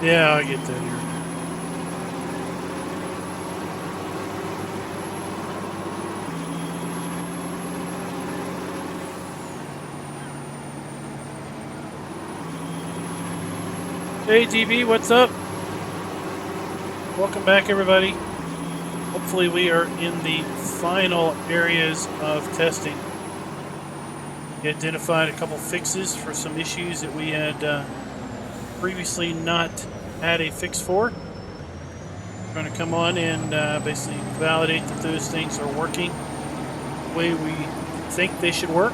Yeah, I'll get that here. Hey, DB, what's up? Welcome back, everybody. Hopefully we are in the final areas of testing. We identified a couple fixes for some issues that we had previously not had a fix for. We're going to come on and basically validate that those things are working the way we think they should work.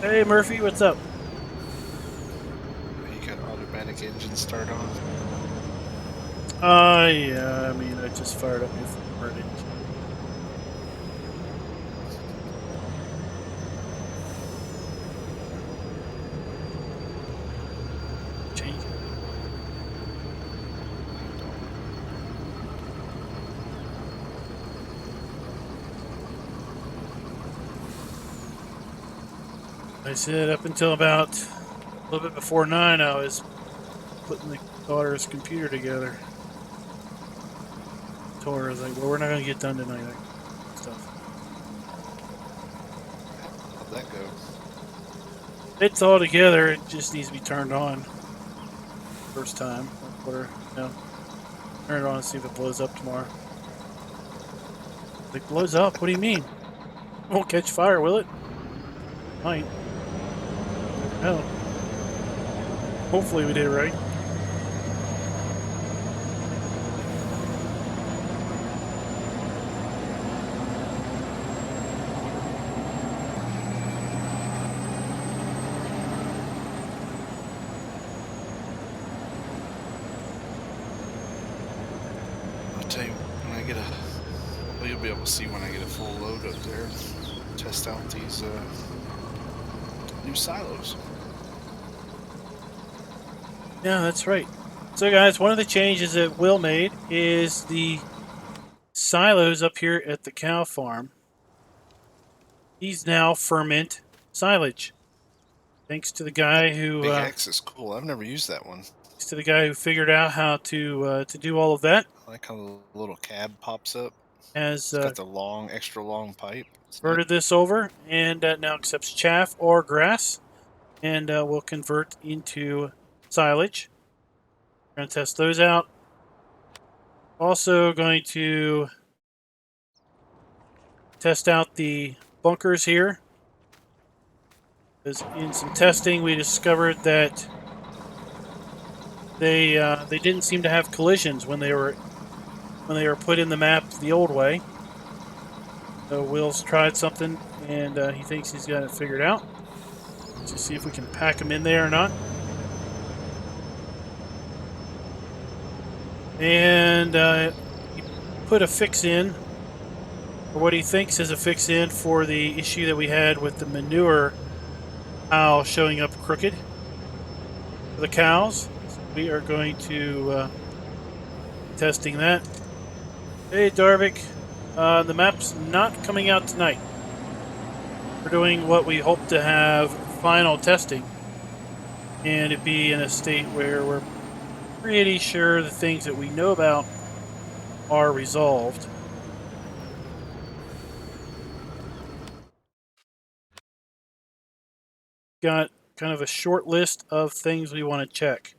Hey, Murphy, what's up? You got automatic engine start on? Yeah, I mean, I just fired up my front engine. Change it. I said up until about a little bit before 9, I was putting the daughter's computer together. Told her, I was like, well, we're not going to get done tonight. Like, stuff. How'd that go? It's all together. It just needs to be turned on. First time. I'll put her, turn it on and see if it blows up tomorrow. Like, blows up? What do you mean? It won't catch fire, will it? Might. No. Hopefully we did it right. I'll tell you when I get a. Well, you'll be able to see when I get a full load up there. Test out these new silos. Yeah, that's right. So, guys, one of the changes that Will made is the silos up here at the cow farm. These now ferment silage. Thanks to the guy who Big X is cool. I've never used that one. thanks to the guy who figured out how to do all of that. I like how the little cab pops up. Has It's got the long, extra long pipe. converted this over and now accepts chaff or grass, and will convert into silage. We're going to test those out. Also going to test out the bunkers here. Because in some testing, we discovered that they didn't seem to have collisions when they were put in the map the old way. So Will's tried something, and he thinks he's got it figured out. Let's see if we can pack them in there or not. And he put a fix in, or what he thinks is a fix in, for the issue that we had with the manure pile showing up crooked for the cows. So we are going to testing that. Hey, Darvik. The map's not coming out tonight. We're doing what we hope to have final testing, and it be in a state where we're pretty sure the things that we know about are resolved. Got kind of a short list of things we want to check.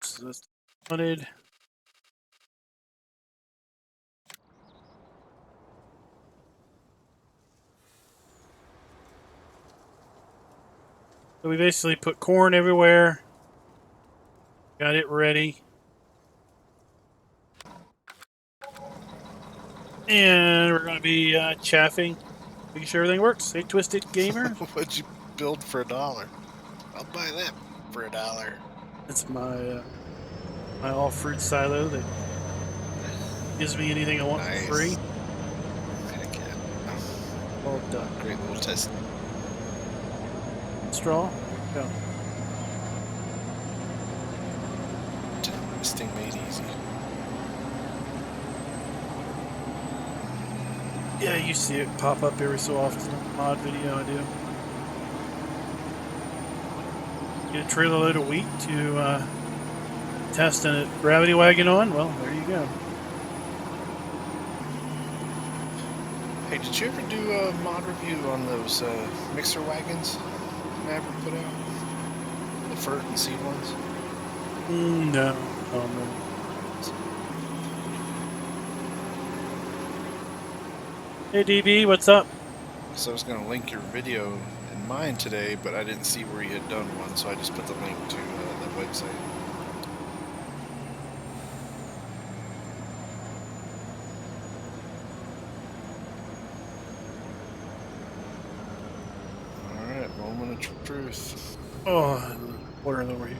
So that's wanted. So we basically put corn everywhere. Got it ready. And we're going to be chaffing, making sure everything works. Hey, Twisted Gamer. What'd you build for $1? I'll buy that for $1. That's my my all fruit silo that gives me anything I want Nice. for free. Heck yeah. All done. Great little test. Straw. Go. Testing made easy. Yeah, you see it pop up every so often. Mod video I do. Get a trailer load of wheat to test a gravity wagon on. Well, there you go. Hey, did you ever do a mod review on those mixer wagons Maverick put out? The fert and seed ones? No. Oh, no. Hey, DB, what's up? So I was going to link your video in mine today, but I didn't see where you had done one, so I just put the link to the website. Alright, moment of truth. Oh, water over here.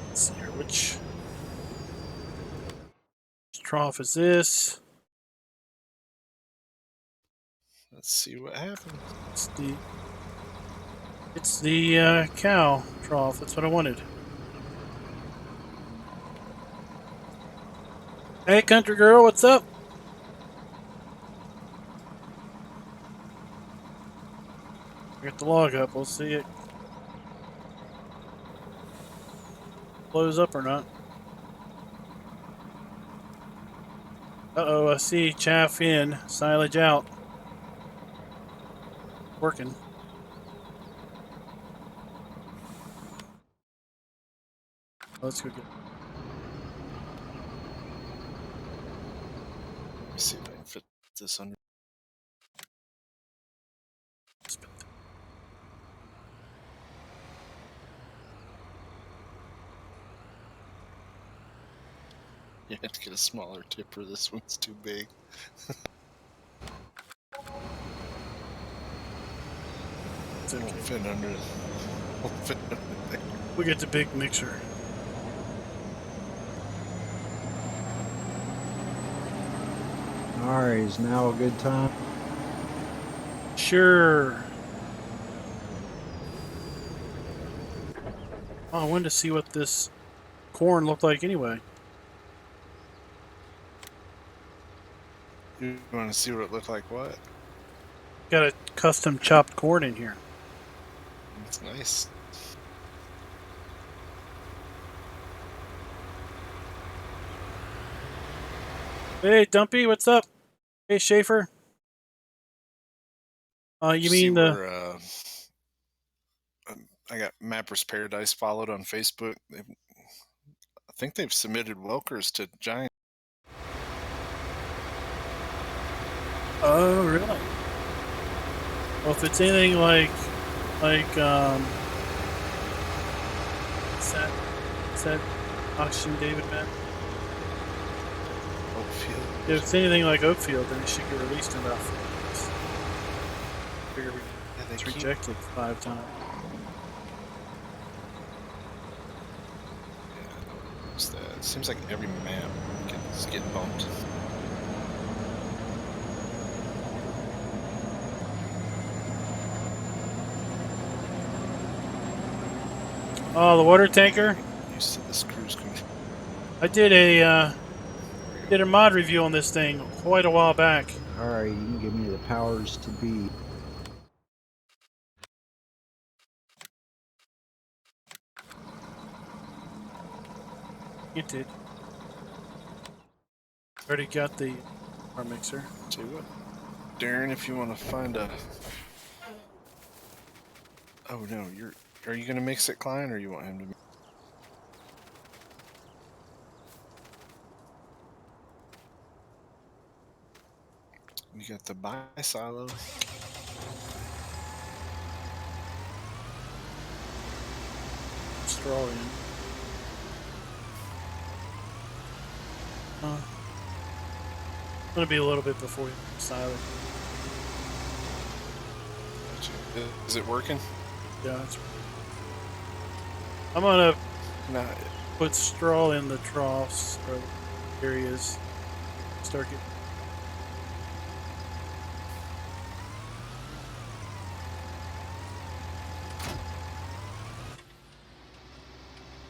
Let's see here. Which trough is this? Let's see what happens. It's the cow trough. That's what I wanted. Hey, country girl, what's up? Get the log up. We'll see it blows up or not. Uh-oh, I see chaff in, silage out. Working. Let's go get it. Let me see if I can fit this under. You have to get a smaller tipper. This one's too big. It's okay. Won't fit under. Won't fit under there. We get the big mixer. Alright, is now a good time? Sure. Oh, I wanted to see what this corn looked like anyway. You want to see what it looked like? What? Got a custom chopped corn in here. It's nice. Hey, Dumpy, what's up? Hey, Schaefer. You mean the... Where, I got Mapper's Paradise followed on Facebook. I think they've submitted Welkers to Giant. Oh, really? Well, if it's anything like what's that auction David met? Oakfield. If it's anything like Oakfield, then it should get released in about 4 weeks. Figure it's rejected 5 times. Yeah, what's that? It seems like every map gets bumped. Oh, the water tanker. Used to this cruise control. I did a mod review on this thing quite a while back. Alright, you can give me the powers to be. It did. Already got the our mixer. Tell you what, Darren, if you want to find a. Oh no, Are you gonna mix it, Klein, or you want him to? We got the buy silo. Straw in. Gonna be a little bit before you silent. Is it working? Yeah, it's. I'm gonna No. put straw in the troughs or areas. Start getting.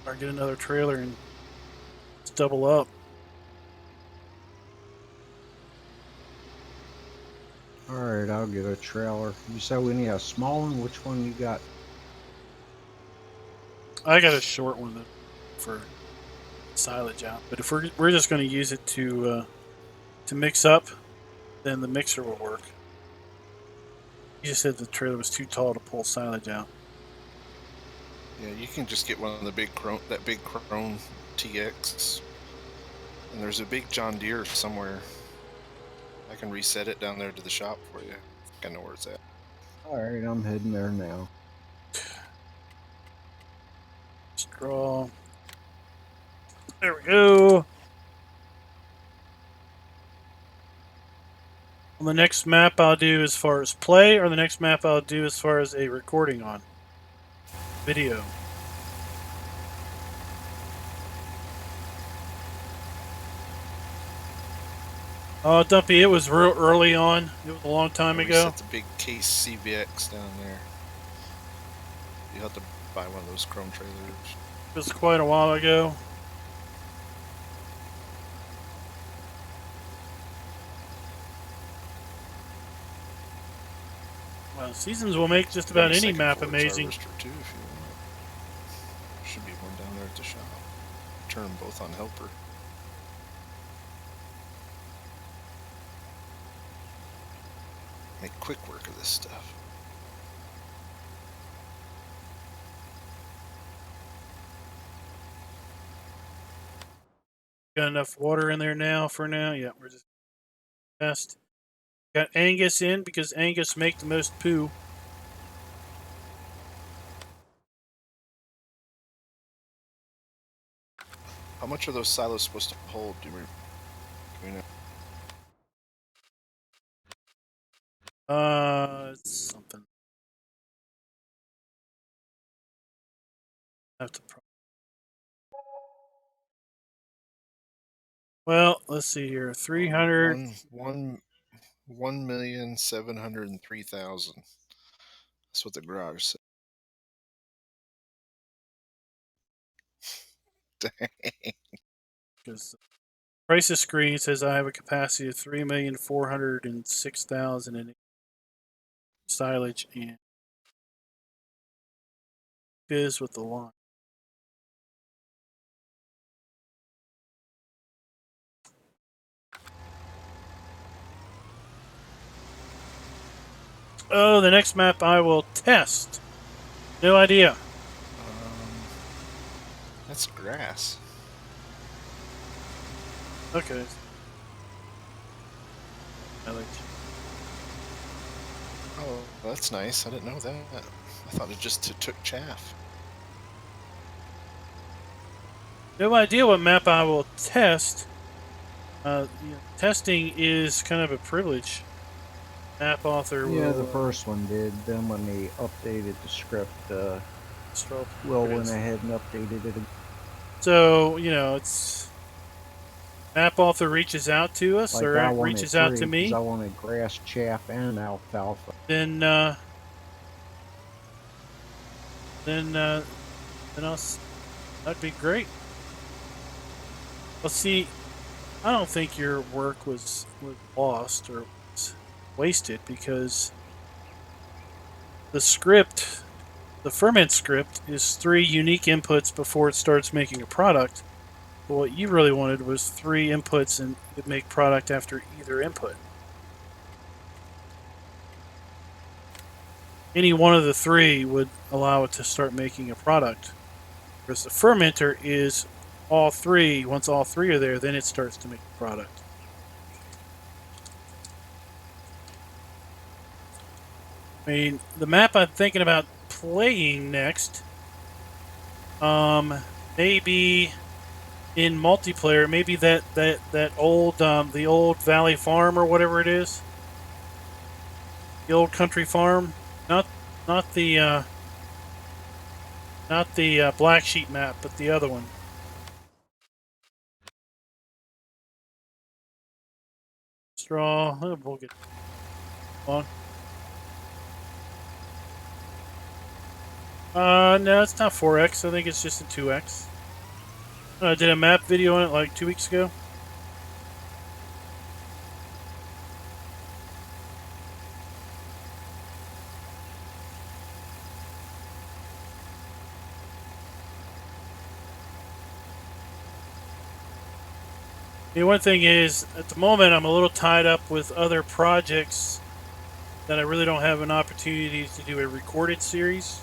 Or get another trailer and let's double up. All right, I'll get a trailer. You said we need a small one. Which one you got? I got a short one for silage out, but if we're just going to use it to mix up, then the mixer will work. You just said the trailer was too tall to pull silage out. Yeah, you can just get one of the big Crone TX. And there's a big John Deere somewhere. I can reset it down there to the shop for you. I think I know where it's at. All right, I'm heading there now. Straw. There we go. On the next map I'll do as far as play, or the next map I'll do as far as a recording on video. Oh, Dumpy, it was real early on. It was a long time ago. Set the big case CVX down there. You have to buy one of those chrome trailers. It was quite a while ago. Well, seasons will make just about any map amazing. Too, if you want. Should be one down there at the shop. Turn them both on helper. Make quick work of this stuff. Got enough water in there now for now. Yeah, we're just test. Got Angus in because Angus make the most poo. How much are those silos supposed to hold? Do we know? It's something. I have to. Well, let's see here. 300. 1,703,000. That's what the garage said. Dang. Because the crisis screen says I have a capacity of 3,406,000 in silage and is with the line. Oh, the next map I will test. No idea. That's grass. Okay. Oh, that's nice. I didn't know that. I thought it just took chaff. No idea what map I will test. Testing is kind of a privilege. Map author Yeah, will, the first one did. Then when they updated the script, Will went ahead and updated it. So, it's map author reaches out to us, like or reaches out to me. I wanted grass, chaff, and alfalfa. Then that'd be great. Well, see, I don't think your work was lost or was wasted because the script, the ferment script, is 3 unique inputs before it starts making a product. But what you really wanted was 3 inputs and it make product after either input. Any one of the 3 would allow it to start making a product. Whereas the fermenter is all 3. Once all 3 are there, then it starts to make a product. I mean, the map I'm thinking about playing next, maybe in multiplayer, maybe that old the old Valley Farm or whatever it is, the old country farm, not the Black Sheep map, but the other one. Straw. We'll get on. No, it's not 4x. I think it's just a 2x. I did a map video on it like 2 weeks ago. The one thing is, at the moment, I'm a little tied up with other projects that I really don't have an opportunity to do a recorded series.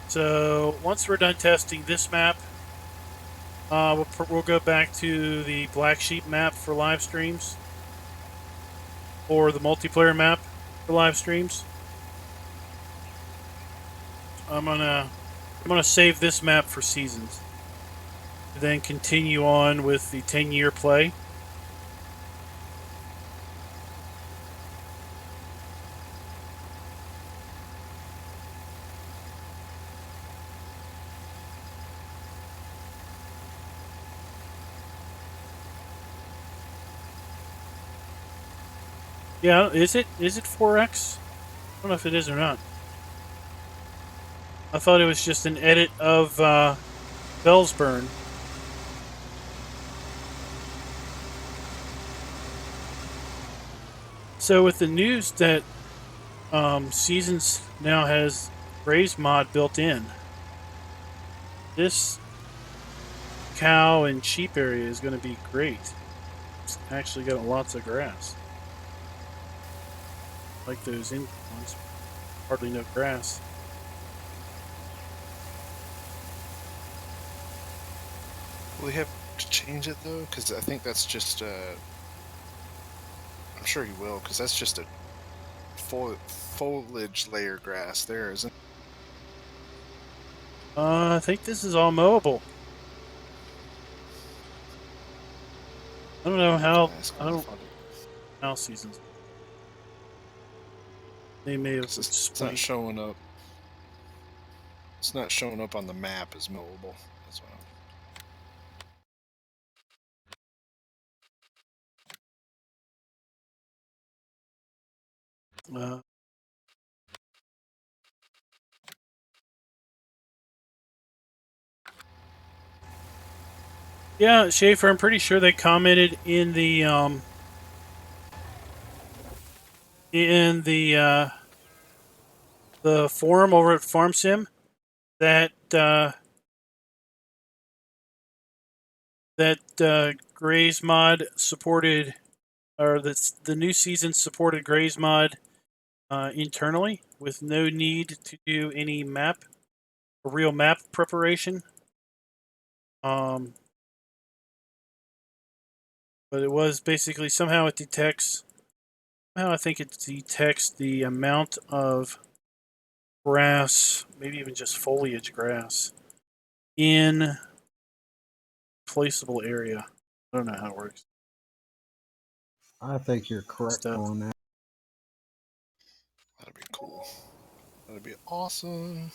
So once we're done testing this map, we'll go back to the Black Sheep map for live streams, or the multiplayer map for live streams. I'm gonna save this map for seasons, then continue on with the 10-year play. Yeah, is it 4X? I don't know if it is or not. I thought it was just an edit of Bellsburn. So with the news that Seasons now has Raise mod built in, this cow and sheep area is going to be great. It's actually got lots of grass. Like those in ones, hardly no grass. Will he have to change it though? Because I think that's just I'm sure he will, because that's just a foliage layer grass there, isn't it? I think this is all mowable. I don't know how. I don't how Seasons. They may have it's not showing up. It's not showing up on the map as mowable. That's why. Yeah, Schaefer, I'm pretty sure they commented in the forum over at FarmSim that Graze mod supported, or that the new season supported Graze mod internally with no need to do any map or real map preparation. But it was basically somehow it detects. Somehow I think it detects the amount of grass, maybe even just foliage grass, in placeable area. I don't know how it works. I think you're correct on that. That'd be cool. That'd be awesome.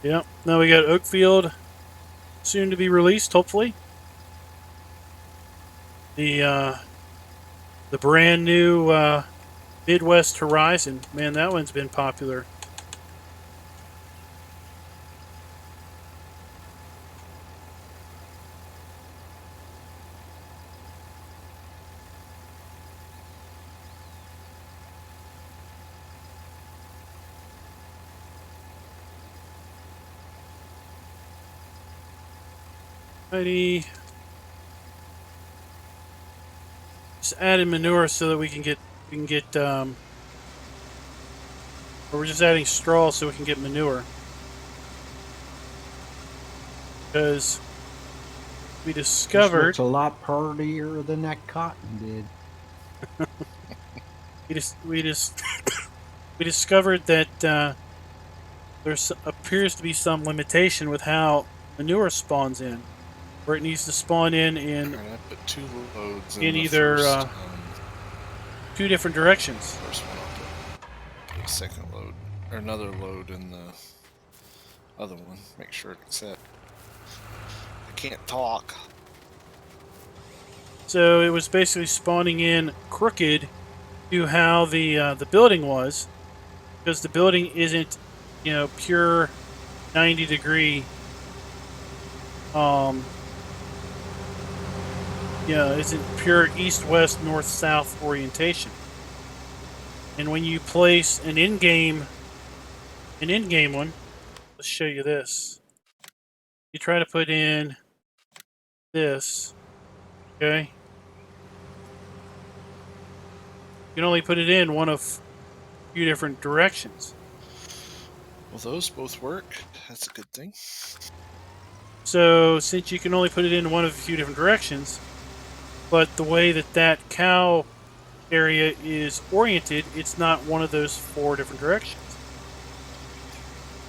Yeah. Now we got Oakfield soon to be released, hopefully. The brand new Midwest Horizon. Man, that one's been popular. Alrighty. Just added manure so that we can get or we're just adding straw so we can get manure. Because we discovered it's a lot prettier than that cotton did. we discovered that there appears to be some limitation with how manure spawns in, where it needs to spawn in I put 2 loads in either two different directions. First one I'll put a second load or another load in the other one. Make sure it accepts. I can't talk. So it was basically spawning in crooked to how the building was, because the building isn't, pure 90-degree. Isn't pure east-west, north-south orientation. And when you place an in-game one, let's show you this. You try to put in this, okay? You can only put it in one of a few different directions. Well, those both work. That's a good thing. So since you can only put it in one of a few different directions, but the way that cow area is oriented, it's not one of those 4 different directions.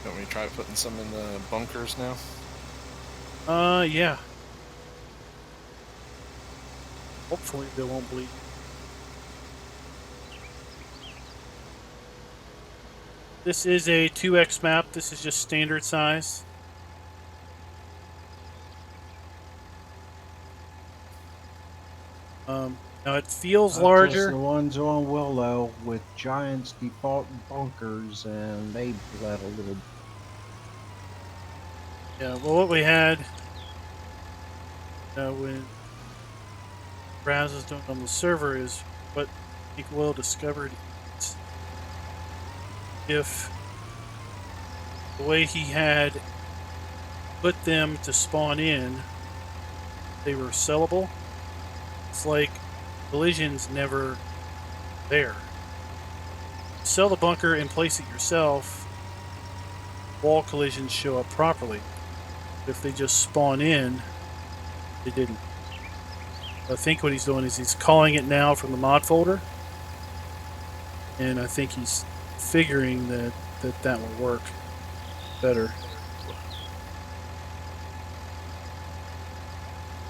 You want me to try putting some in the bunkers now? Yeah. Hopefully they won't bleed. This is a 2x map. This is just standard size. Now it feels larger. The ones on Willow with Giants default bunkers, and they bled a little. Yeah, well, what we had when Raz was doing on the server is what I think Will discovered is if the way he had put them to spawn in, they were sellable. It's like collisions never there. Sell the bunker and place it yourself, wall collisions show up properly. If they just spawn in, they didn't. I think what he's doing is he's calling it now from the mod folder, and I think he's figuring that will work better.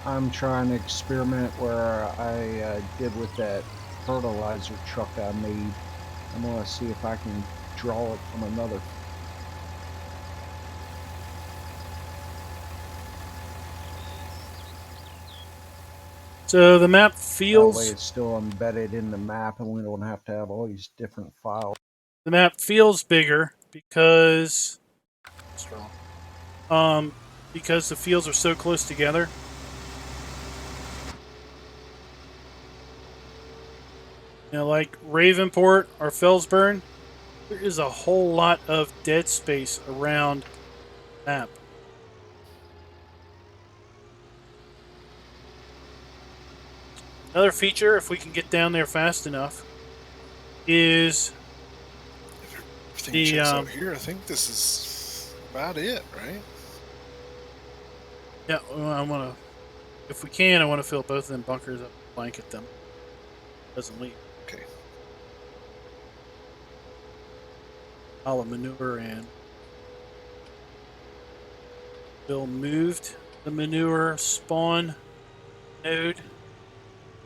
I'm trying to experiment where I did with that fertilizer truck I made. I'm going to see if I can draw it from another. So the map feels... That way it's still embedded in the map and we don't have to have all these different files. The map feels bigger because... because the fields are so close together. Like Ravenport or Felsburn, there is a whole lot of dead space around the map. Another feature, if we can get down there fast enough, is everything checks out here. I think this is about it, right? Yeah, well, if we can, I want to fill both of them bunkers up, blanket them. Doesn't leave. Okay. Pile of manure and Bill moved the manure spawn node,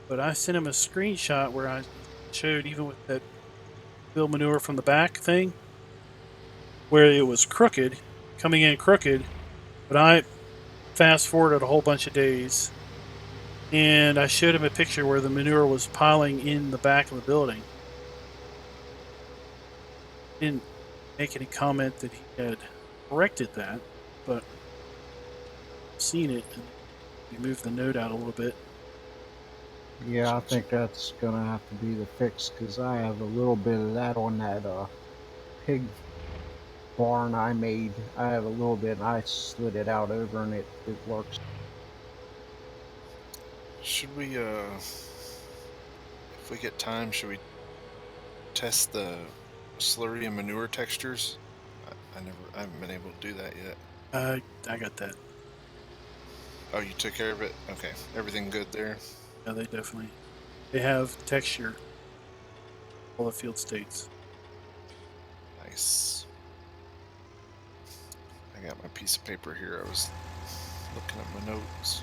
but I sent him a screenshot where I showed, even with that Bill manure from the back thing, where it was crooked, coming in crooked, but I fast forwarded a whole bunch of days and I showed him a picture where the manure was piling in the back of the building. Didn't make any comment that he had corrected that, but I've seen it, and we moved the node out a little bit. Yeah, I think that's gonna have to be the fix, because I have a little bit of that on that pig barn I made. I have a little bit, and I slid it out over, and it works. Should we, if we get time, should we test the slurry and manure textures? I haven't been able to do that yet. I got that. Oh, you took care of it? Okay. Everything good there? Yeah, they have texture, all the field states. Nice. I got my piece of paper here. I was looking at my notes.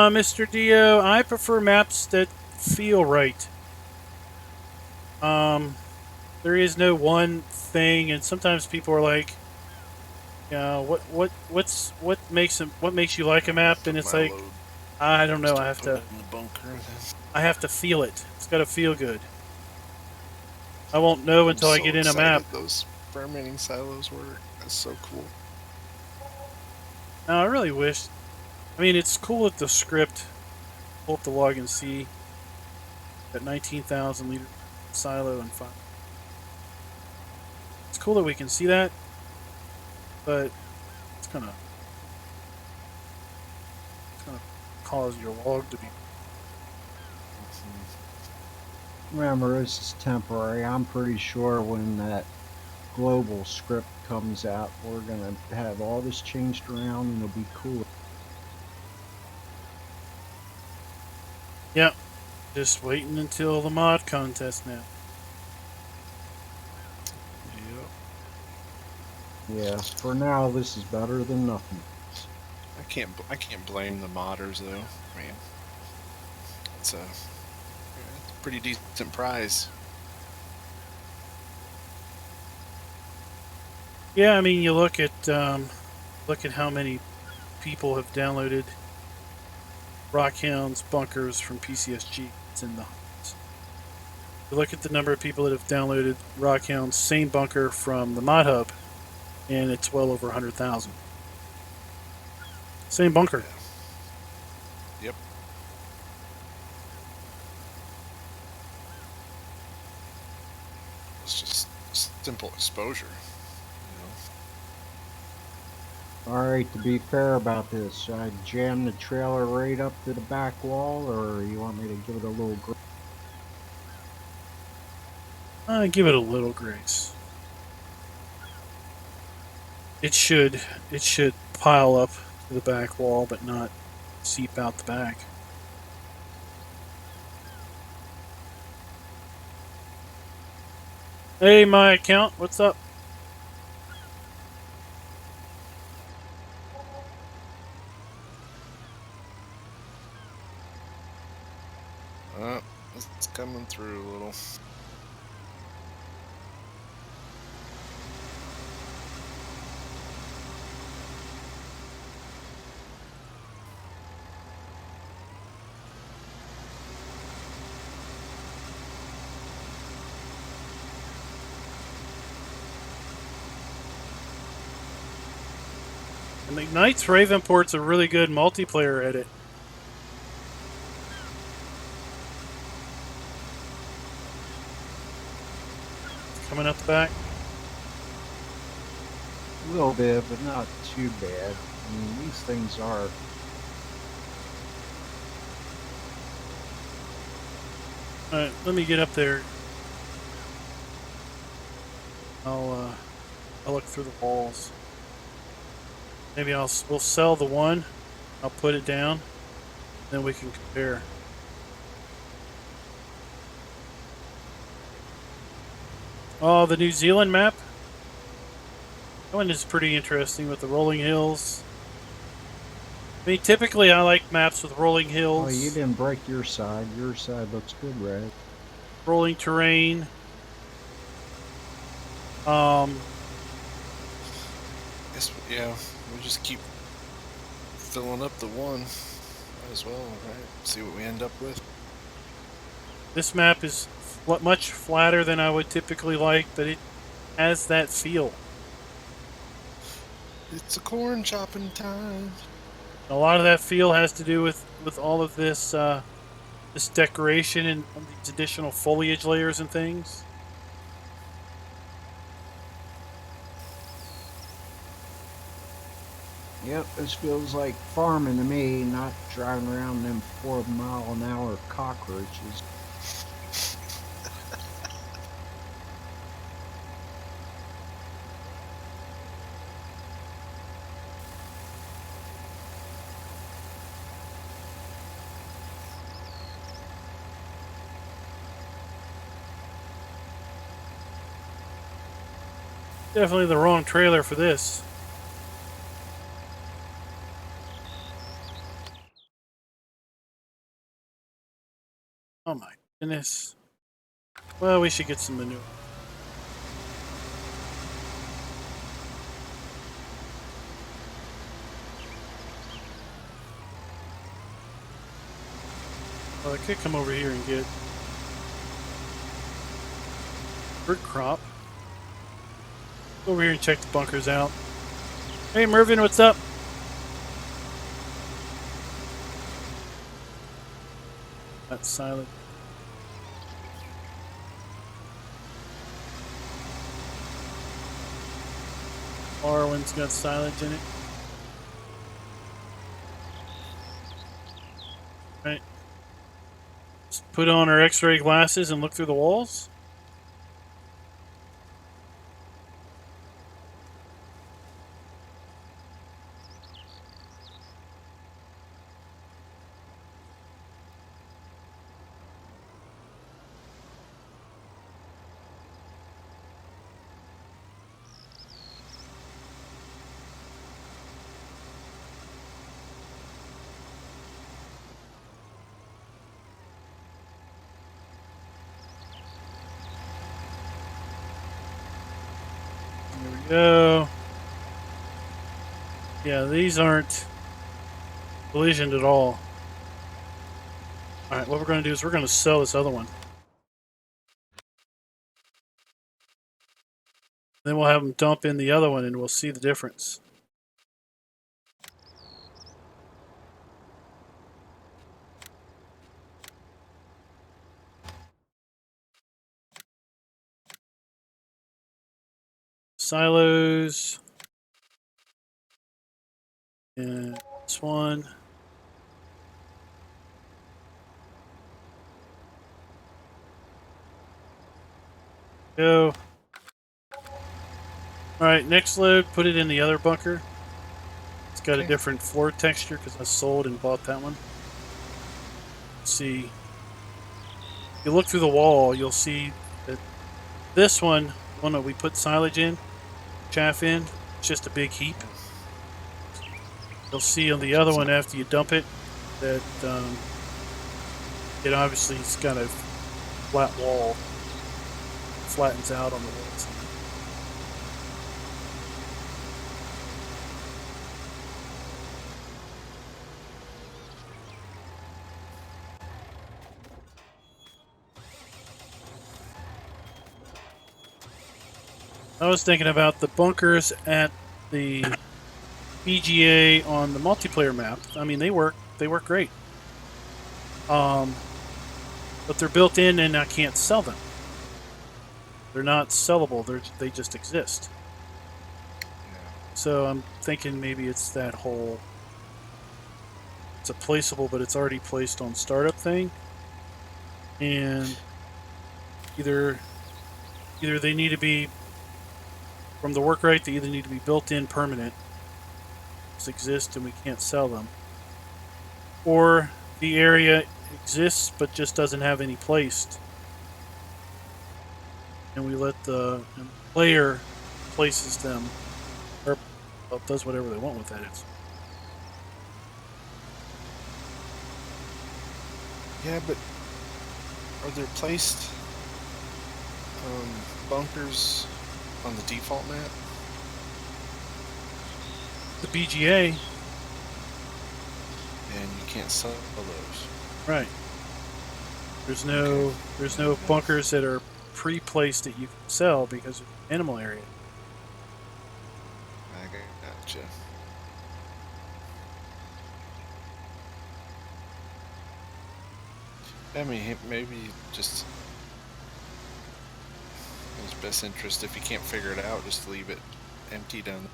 Mr. Dio, I prefer maps that feel right. There is no one thing, and sometimes people are like, what makes you like a map? Put And it's my like, load I don't know. to put in the bunker. Then I have to feel it. It's got to feel good. I won't know I'm until I so get in a map. excited those fermenting silos work. That's so cool. Now, I really wish. I mean, it's cool that the script pull up the log and see that 19,000 liter silo and five. It's cool that we can see that, but it's gonna cause your log to be. Remember, this is temporary. I'm pretty sure when that global script comes out, we're gonna have all this changed around and it'll be cool. Yep. Just waiting until the mod contest now. Yep. Yeah, for now, this is better than nothing. I can't blame the modders though. I mean, it's a pretty decent prize. Yeah, I mean, you look at how many people have downloaded Rockhound's bunkers from PCSG. It's in the hundreds. You look at the number of people that have downloaded Rockhound's same bunker from the Mod Hub, and it's well over 100,000. Same bunker. Yep. It's just simple exposure. Alright, to be fair about this, should I jam the trailer right up to the back wall, or you want me to give it a little Give it a little grace. It should pile up to the back wall, but not seep out the back. Hey, my account, what's up? It's coming through a little. And Ignite's Ravenport's a really good multiplayer edit. Coming up the back. A little bit, but not too bad. I mean, these things are. Alright, let me get up there. I'll look through the walls. Maybe we'll sell the one. I'll put it down. Then we can compare. Oh, the New Zealand map. That one is pretty interesting with the rolling hills. I mean, typically I like maps with rolling hills. Oh, you didn't break your side. Your side looks good, Red. Rolling terrain. Guess, yeah, we'll just keep filling up the one. Might as well, right? See what we end up with. This map is much flatter than I would typically like, but it has that feel. It's a corn chopping time. A lot of that feel has to do with all of this this decoration and these additional foliage layers and things. Yep, this feels like farming to me, not driving around them 4-mile-an-hour cockroaches. Definitely the wrong trailer for this. Oh my goodness. Well, we should get some manure. Well, I could come over here and get bird crop. Go over here and check the bunkers out. Hey, Mervin, what's up? That's silent. Arwen's got silage in it. Right. Let's put on our X-ray glasses and look through the walls. There we go. Yeah, these aren't collisioned at all. Alright, what we're going to do is we're going to sell this other one. Then we'll have them dump in the other one and we'll see the difference. Silos. And this one. Go. Alright, next load, put it in the other bunker. It's got a different floor texture because I sold and bought that one. Let's see. If you look through the wall, you'll see that this one that we put silage in, chaff in, it's just a big heap. You'll see on the other one after you dump it that it obviously has got a flat wall, flattens out on the walls. I was thinking about the bunkers at the BGA on the multiplayer map. I mean, they work great. But they're built in and I can't sell them. They're not sellable. They just exist. So I'm thinking maybe it's that whole, it's a placeable, but it's already placed on startup thing. And either they need to be, from the work rate, they either need to be built in permanent, exist and we can't sell them, or the area exists but just doesn't have any placed, and we let the player places them or does whatever they want with that. Yeah, but are there placed bunkers on the default map? The BGA, and you can't sell those. right? There's no bunkers that are pre-placed that you can sell because of the animal area. I gotcha. I mean, maybe just in his best interest, if you can't figure it out, just leave it empty down there.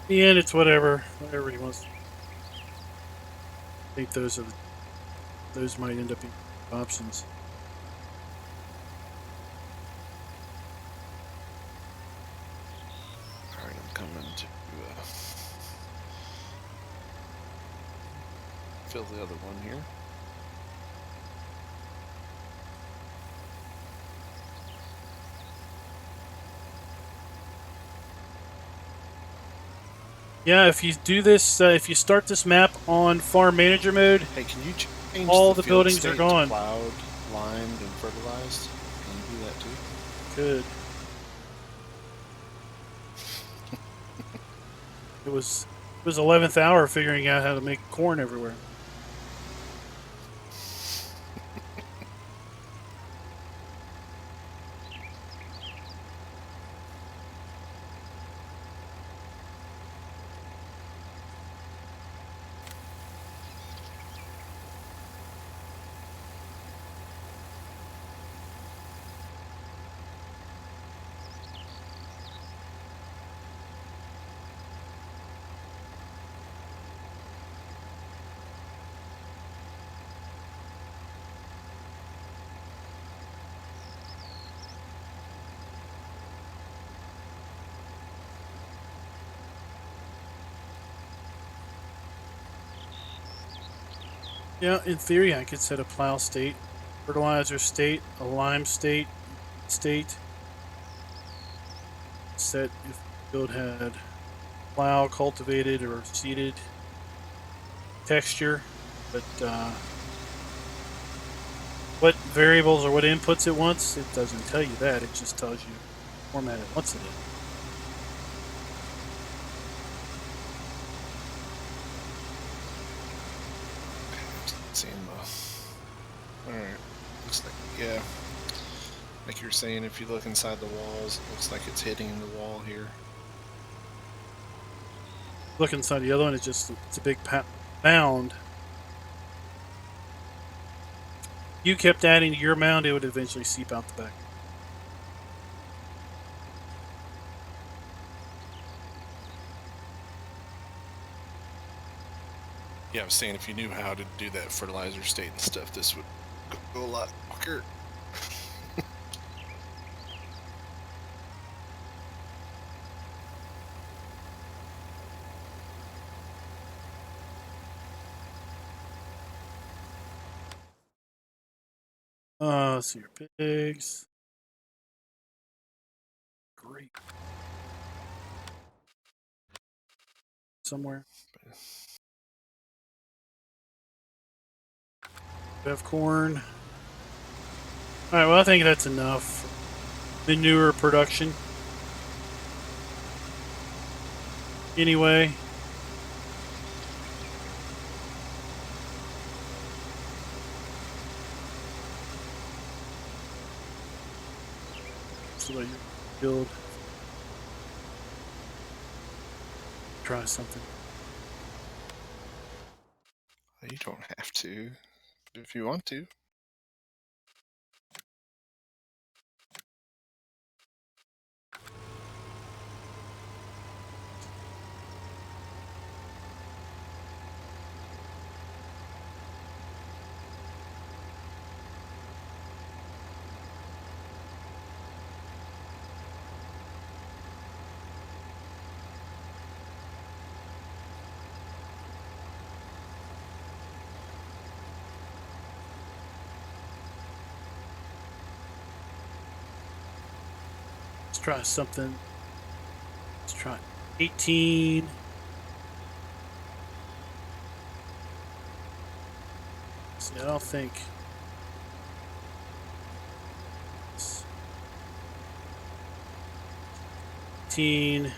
In the end, it's whatever he wants. I think those might end up being options. All right, I'm coming to fill the other one here. Yeah, if you do this, if you start this map on farm manager mode, Hey, can you change all the the field buildings are state gone. to plowed, limed, and fertilized? Can you do that too? Good. It was 11th hour figuring out how to make corn everywhere. Yeah, in theory, I could set a plow state, fertilizer state, a lime state, state. Set if the field had plow, cultivated, or seeded texture, but what variables or what inputs it wants, it doesn't tell you that. It just tells you format it wants it in. Seeing the. Alright. Looks like, yeah. Like you're saying, if you look inside the walls, it looks like it's hitting the wall here. Look inside the other one, it's a big mound. You kept adding to your mound, it would eventually seep out the back. Yeah, I was saying if you knew how to do that fertilizer state and stuff, this would go a lot quicker. Let's see your pigs. Great. Somewhere. We have corn. All right, well, I think that's enough manure production. Anyway. So that you build. Try something. You don't have to, if you want to. Let's try something. Let's try 18. See, I don't think. 18.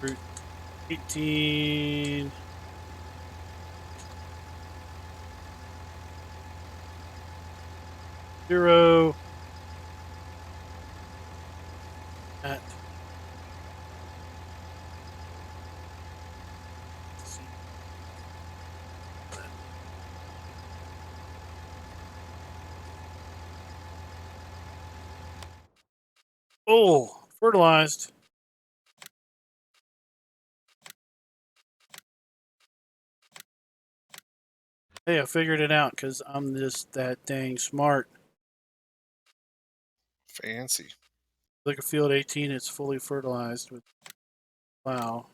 Root 18. Zero. At. Oh, fertilized. Hey, I figured it out because I'm just that dang smart. Fancy. Look at field 18, it's fully fertilized with plow.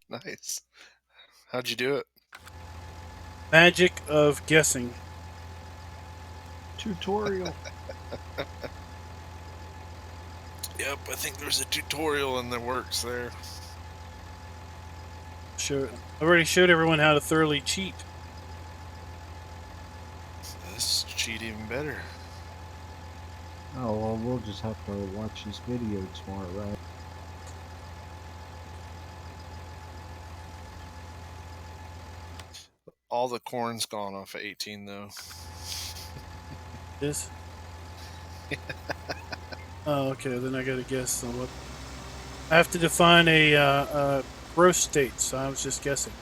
Nice. How'd you do it? Magic of guessing. Tutorial. Yep, I think there's a tutorial in the works there. I've already showed everyone how to thoroughly cheat. This cheat even better. Oh, well, we'll just have to watch this video tomorrow, right? All the corn's gone off of 18 though. This? Oh, okay. Then I gotta guess on what. I have to define a gross state, so I was just guessing.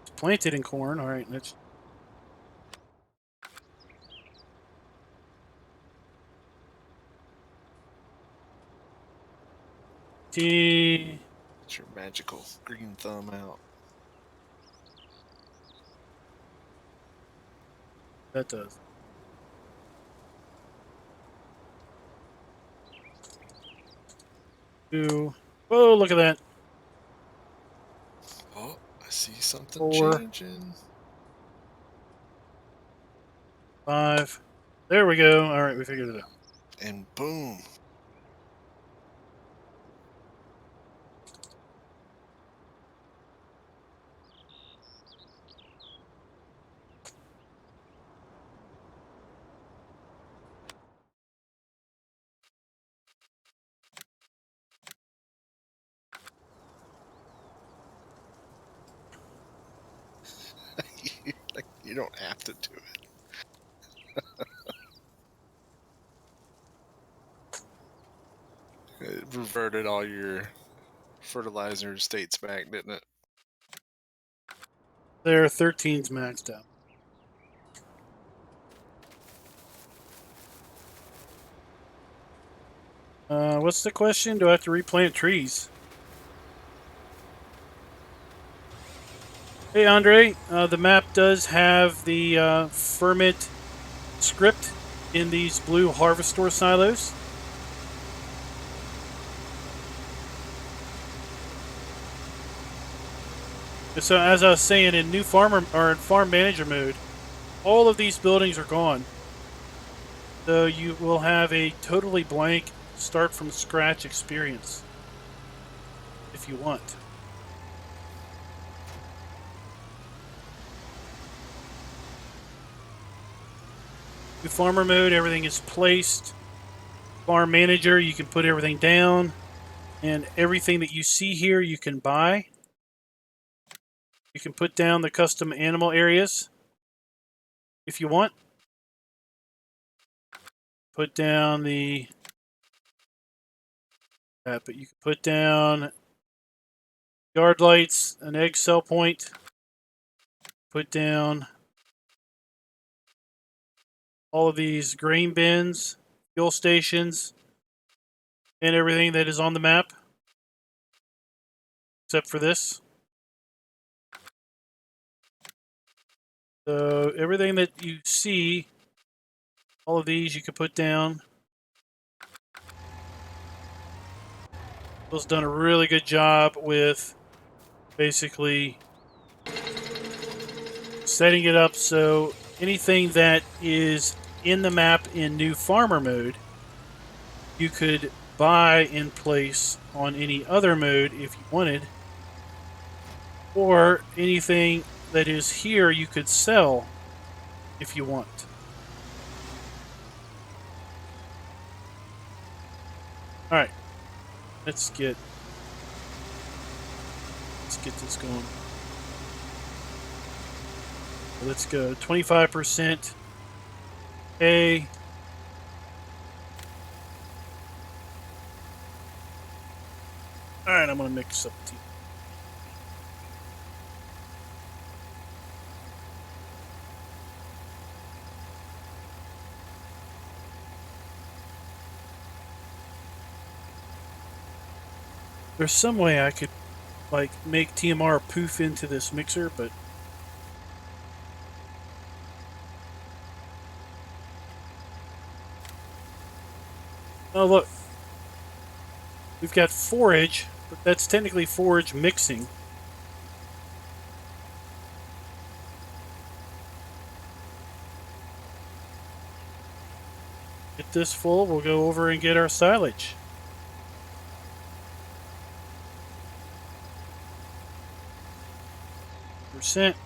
It's planted in corn. All right, let's. T. It's your magical green thumb out. That does. Two. Whoa! Look at that. Oh, I see something 4, changing. 5. There we go. All right, we figured it out. And boom. You don't have to do it. It reverted all your fertilizer states back, didn't it? There, 13's maxed out. What's the question? Do I have to replant trees? Hey, Andre, the map does have the ferment script in these blue harvestor silos. So, as I was saying, in new farmer or in farm manager mode, all of these buildings are gone. So you will have a totally blank, start from scratch experience if you want. New farmer mode, everything is placed. Farm manager, you can put everything down, and everything that you see here you can buy. You can put down the custom animal areas if you want. Put down the but you can put down yard lights, an egg cell point. Put down all of these grain bins, fuel stations, and everything that is on the map, except for this. So everything that you see, all of these you can put down. Bill's done a really good job with basically setting it up so anything that is in the map in new farmer mode, you could buy in place on any other mode if you wanted, or anything that is here you could sell if you want. All right, let's get this going. Let's go 25% A. All right, I'm gonna mix up tea. There's some way I could like make TMR poof into this mixer, but Oh, look. We've got forage, but that's technically forage mixing. Get this full, we'll go over and get our silage. Percent.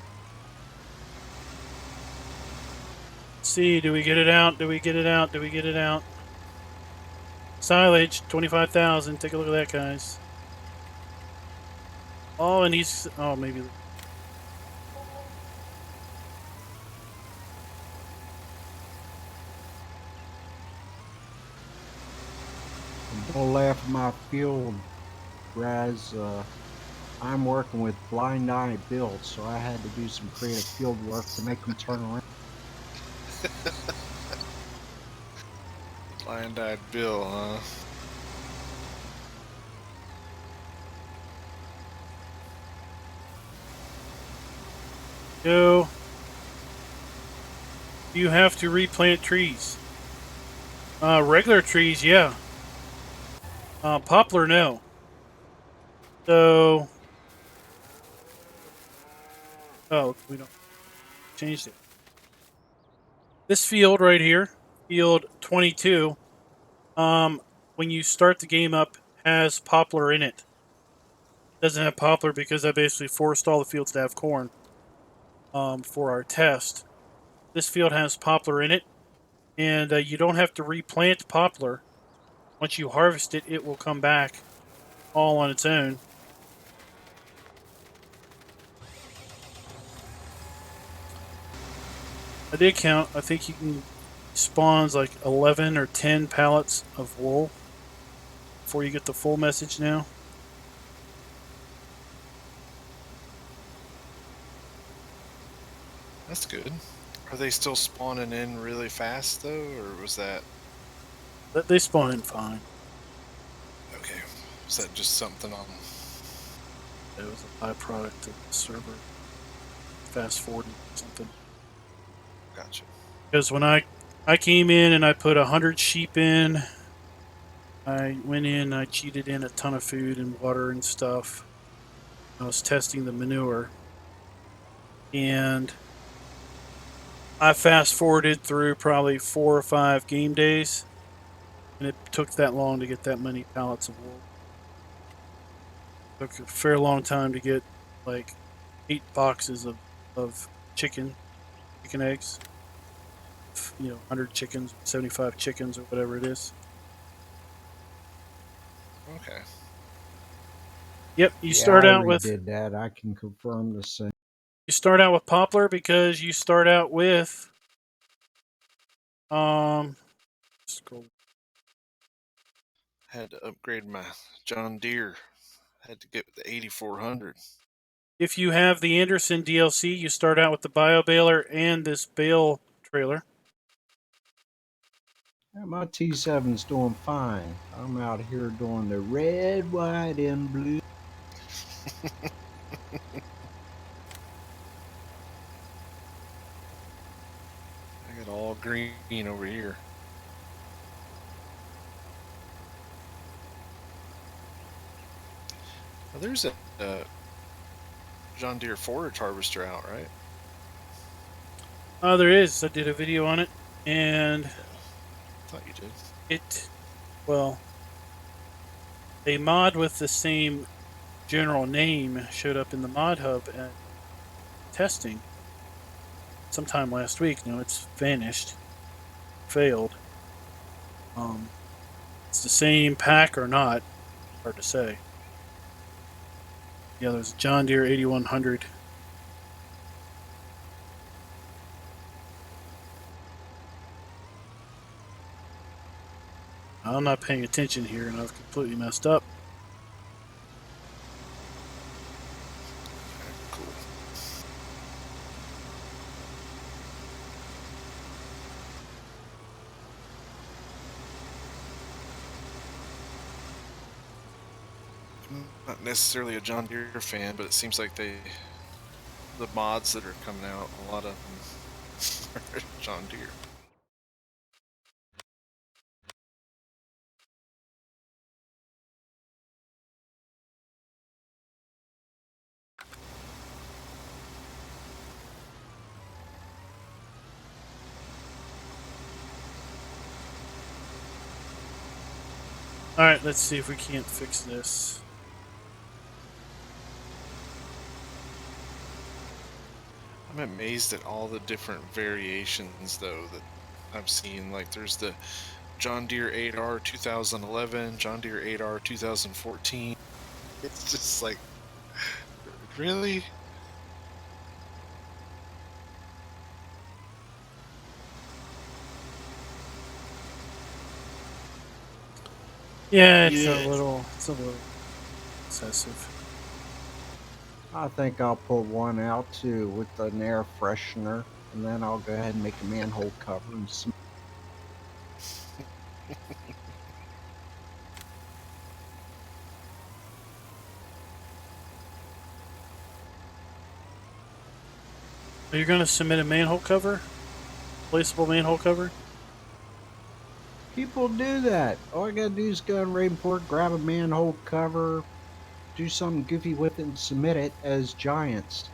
Let's see, do we get it out? Do we get it out? Do we get it out? Silage, 25,000. Take a look at that, guys. Oh, and he's... Oh, maybe... Don't laugh at my field, Raz. I'm working with blind eye builds, so I had to do some creative field work to make them turn around. Blind-eyed Bill, huh? Go. You have to replant trees. Regular trees, yeah. Poplar, no. So... Oh, we don't... Changed it. This field right here, field 22, when you start the game up, has poplar in it. Doesn't have poplar because I basically forced all the fields to have corn for our test. This field has poplar in it, and you don't have to replant poplar. Once you harvest it, it will come back all on its own. I did count. I think you can spawns like 11 or 10 pallets of wool before you get the full message now. That's good. Are they still spawning in really fast though, or was that But they spawn in fine. okay? Was that just something on? It was a byproduct of the server fast forwarding or something. Gotcha. Because when I came in and I put 100 sheep in, I went in, I cheated in a ton of food and water and stuff. I was testing the manure, and I fast forwarded through probably 4 or 5 game days, and it took that long to get that many pallets of wool. It took a fair long time to get like 8 boxes of chicken eggs. 100 chickens, 75 chickens, or whatever it is. Okay. Yep, you Yeah, start I out with redid that. I can confirm the same. you start out with poplar because you start out with scroll. Had to upgrade my John Deere. Had to get the 8400. If you have the Anderson DLC, you start out with the bio baler and this bale trailer. Yeah, my T7's doing fine. I'm out here doing the red, white, and blue. I got all green over here. Now, there's a John Deere forage harvester out, right? There is. I did a video on it, and I thought you did. well, a mod with the same general name showed up in the mod hub at testing sometime last week. Now it's vanished, failed. It's the same pack or not, hard to say. Yeah, there's a John Deere 8100. I'm not paying attention here, and I've completely messed up. Okay, cool. I'm not necessarily a John Deere fan, but it seems like the mods that are coming out, a lot of them are John Deere. All right, let's see if we can't fix this. I'm amazed at all the different variations, though, that I've seen. Like, there's the John Deere 8R 2011, John Deere 8R 2014. It's just like, really? Yeah, it's a little excessive. I think I'll put one out too with an air freshener, and then I'll go ahead and make a manhole cover and some. Are you going to submit a manhole cover? Placeable manhole cover? People do that. All I gotta do is go on Rainport, grab a manhole cover, do something goofy with it, and submit it as giants,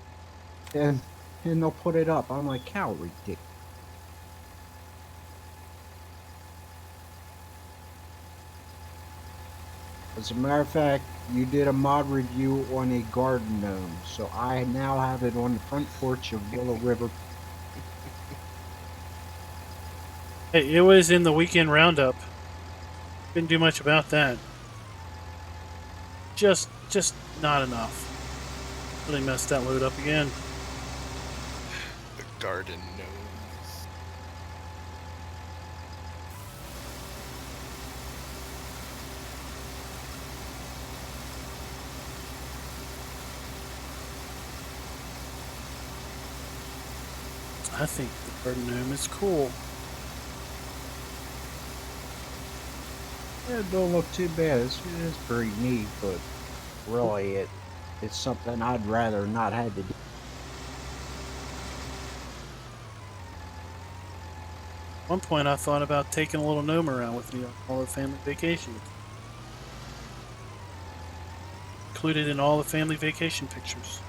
and they'll put it up. I'm like, how ridiculous. As a matter of fact, you did a mod review on a garden gnome, so I now have it on the front porch of Willow River. Hey, it was in the weekend roundup. Didn't do much about that. Just not enough. Really messed that load up again. The garden gnome. I think the garden gnome is cool. Yeah, it don't look too bad. It's pretty neat, but really, it's something I'd rather not have to do. At one point, I thought about taking a little gnome around with me on all the family vacations. Included in all the family vacation pictures.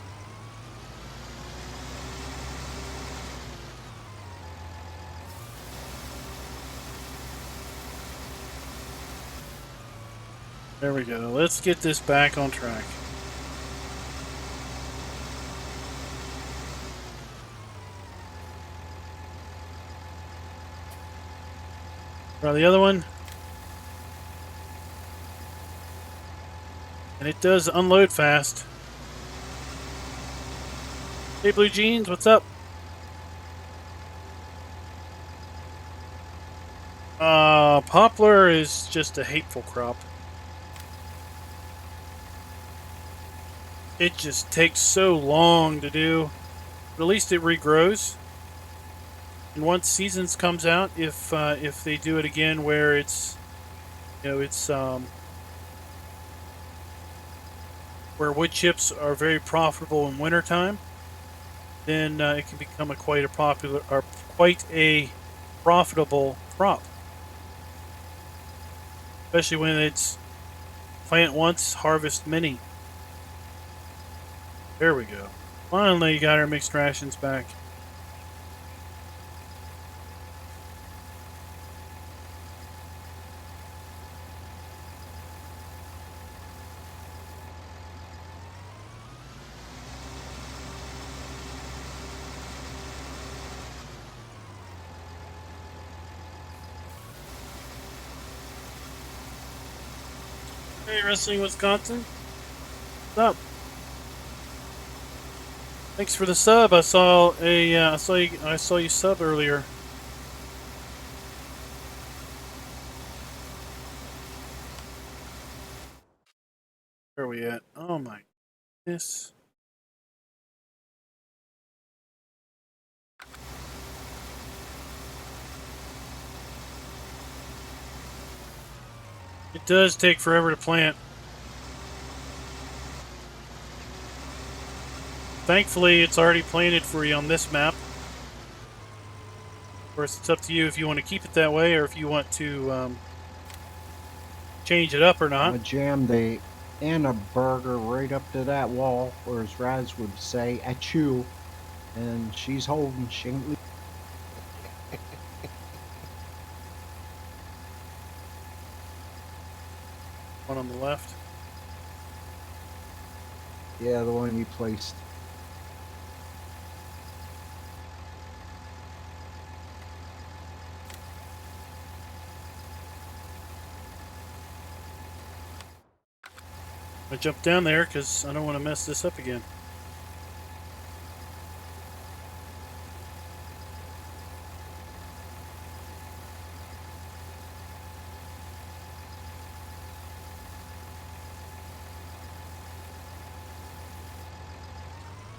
There we go. Let's get this back on track. Try the other one. And it does unload fast. Hey, Blue Jeans, what's up? Poplar is just a hateful crop. It just takes so long to do. But at least it regrows. And once seasons comes out, if they do it again where it's, it's where wood chips are very profitable in wintertime, then it can become quite a profitable crop. Especially when it's plant once, harvest many. There we go. Finally got our mixed rations back. Hey, Wrestling Wisconsin. What's up? Thanks for the sub. I saw you sub earlier. Where are we at? Oh my goodness. It does take forever to plant. Thankfully, it's already planted for you on this map. Of course, it's up to you if you want to keep it that way or if you want to change it up or not. I jammed a Anna burger right up to that wall, or as Raz would say, at you, and she's holding. She ain't leaving. on the left. Yeah, the one you placed. I jumped down there because I don't want to mess this up again.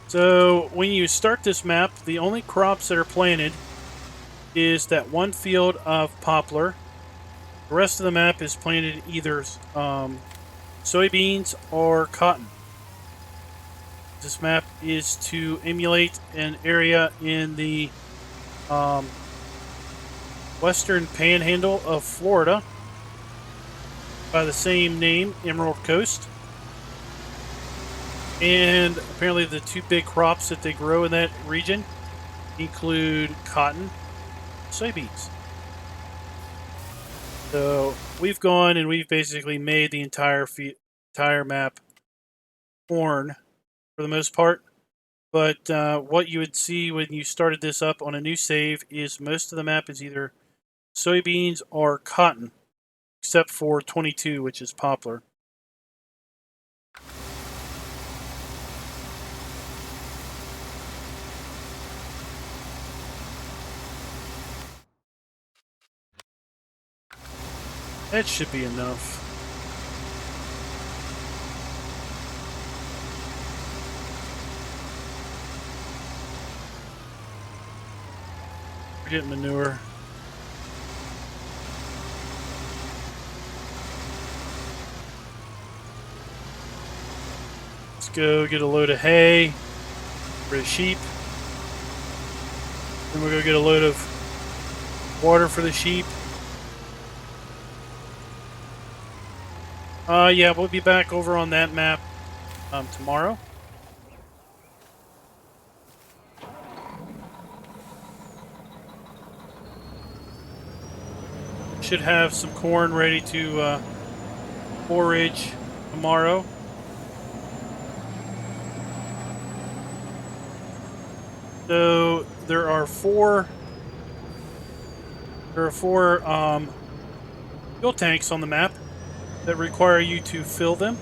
So when you start this map, the only crops that are planted is that one field of poplar. The rest of the map is planted either soybeans or cotton. This map is to emulate an area in the western panhandle of Florida by the same name, Emerald Coast. And apparently the two big crops that they grow in that region include cotton, soybeans. So we've gone and we've basically made the entire map corn for the most part. But what you would see when you started this up on a new save is most of the map is either soybeans or cotton, except for 22, which is poplar. That should be enough. We're getting manure. Let's go get a load of hay for the sheep. Then we'll go get a load of water for the sheep. Yeah, we'll be back over on that map tomorrow. Should have some corn ready to forage tomorrow. So there are four fuel tanks on the map that require you to fill them.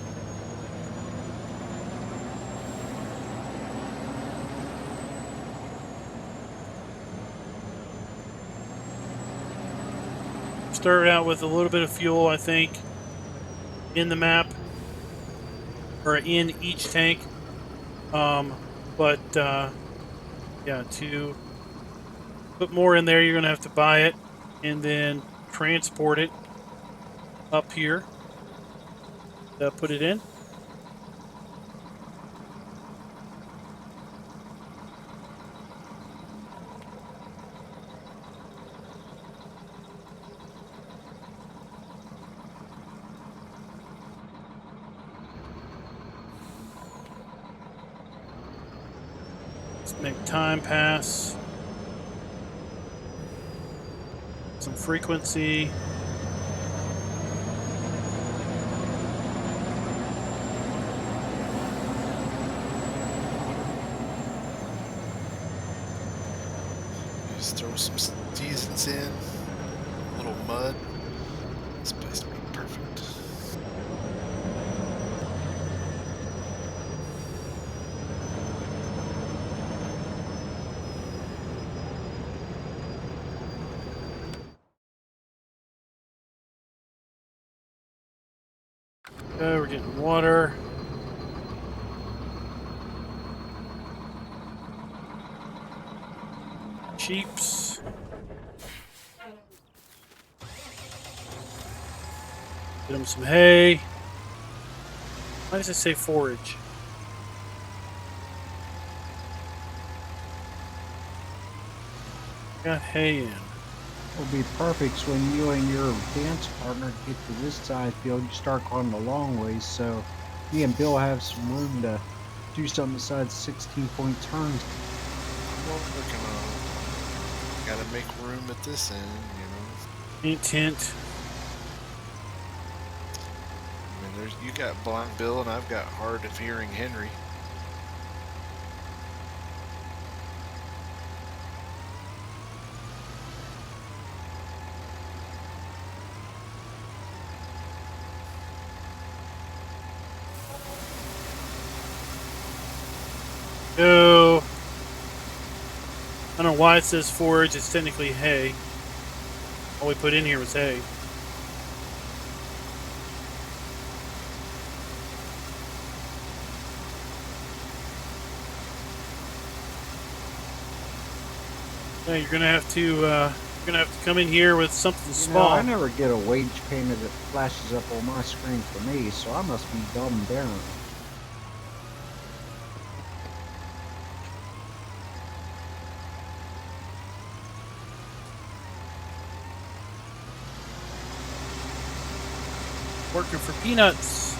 Start out with a little bit of fuel, I think, in the map or in each tank. Yeah, to put more in there, you're going to have to buy it and then transport it up here. Put it in. Let's make time pass. Some frequency. Just throw some seasons in, a little mud. This place will be perfect. Okay, we're getting water. Sheeps. Get them some hay. Why does it say forage? Got hay in. It'll be perfect when you and your dance partner get to this side field. You start going the long ways, so me and Bill have some room to do something besides 16-point turns. I'm working on it. Gotta make room at this end, you know. Hint, hint. And then There's you got Blind Bill and I've got Hard of Hearing Henry. So, I don't know why it says forage. It's technically hay. All we put in here was hay. Yeah, you're gonna have to come in here with something You small. know, I never get a wage payment that flashes up on my screen for me, so I must be dumb down. Working for peanuts.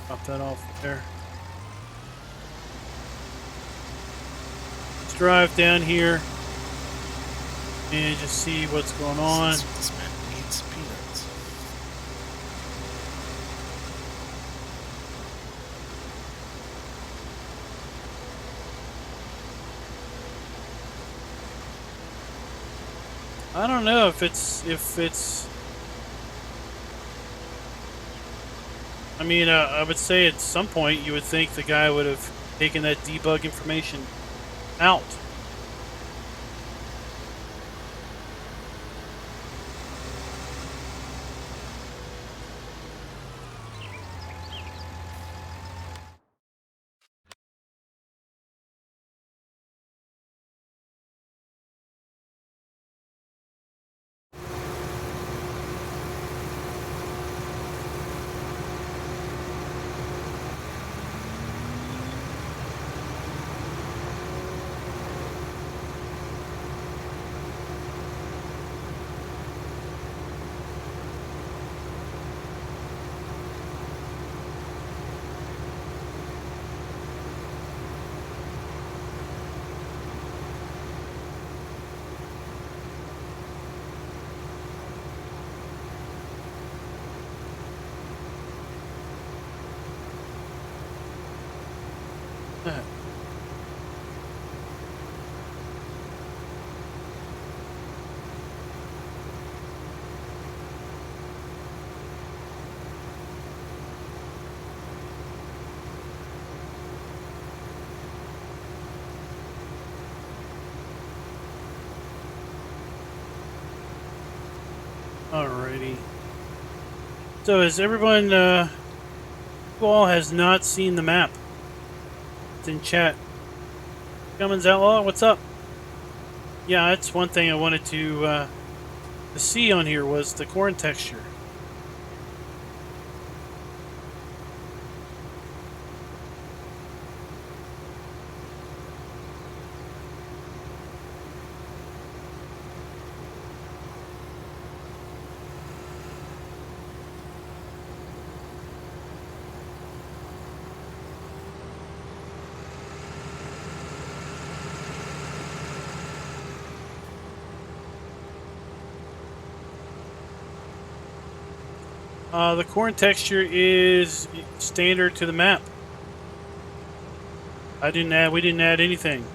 Drop that off there. Let's drive down here and just see what's going on. This man needs peanuts. I don't know if it's. I mean, I would say at some point you would think the guy would have taken that debug information out. Alrighty. So has everyone, who all has not seen the map? It's in chat. Cummins Outlaw, what's up? Yeah, that's one thing I wanted to see on here was the corn texture. The corn texture is standard to the map. We didn't add anything.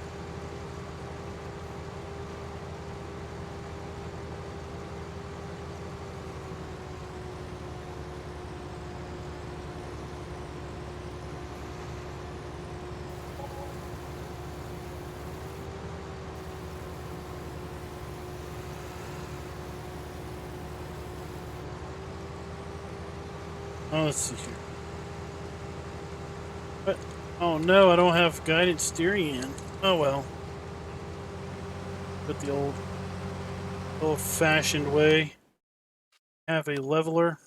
Oh, let's see here. But, oh no, I don't have guided steering in. Oh well. But the old-fashioned way. Have a leveler.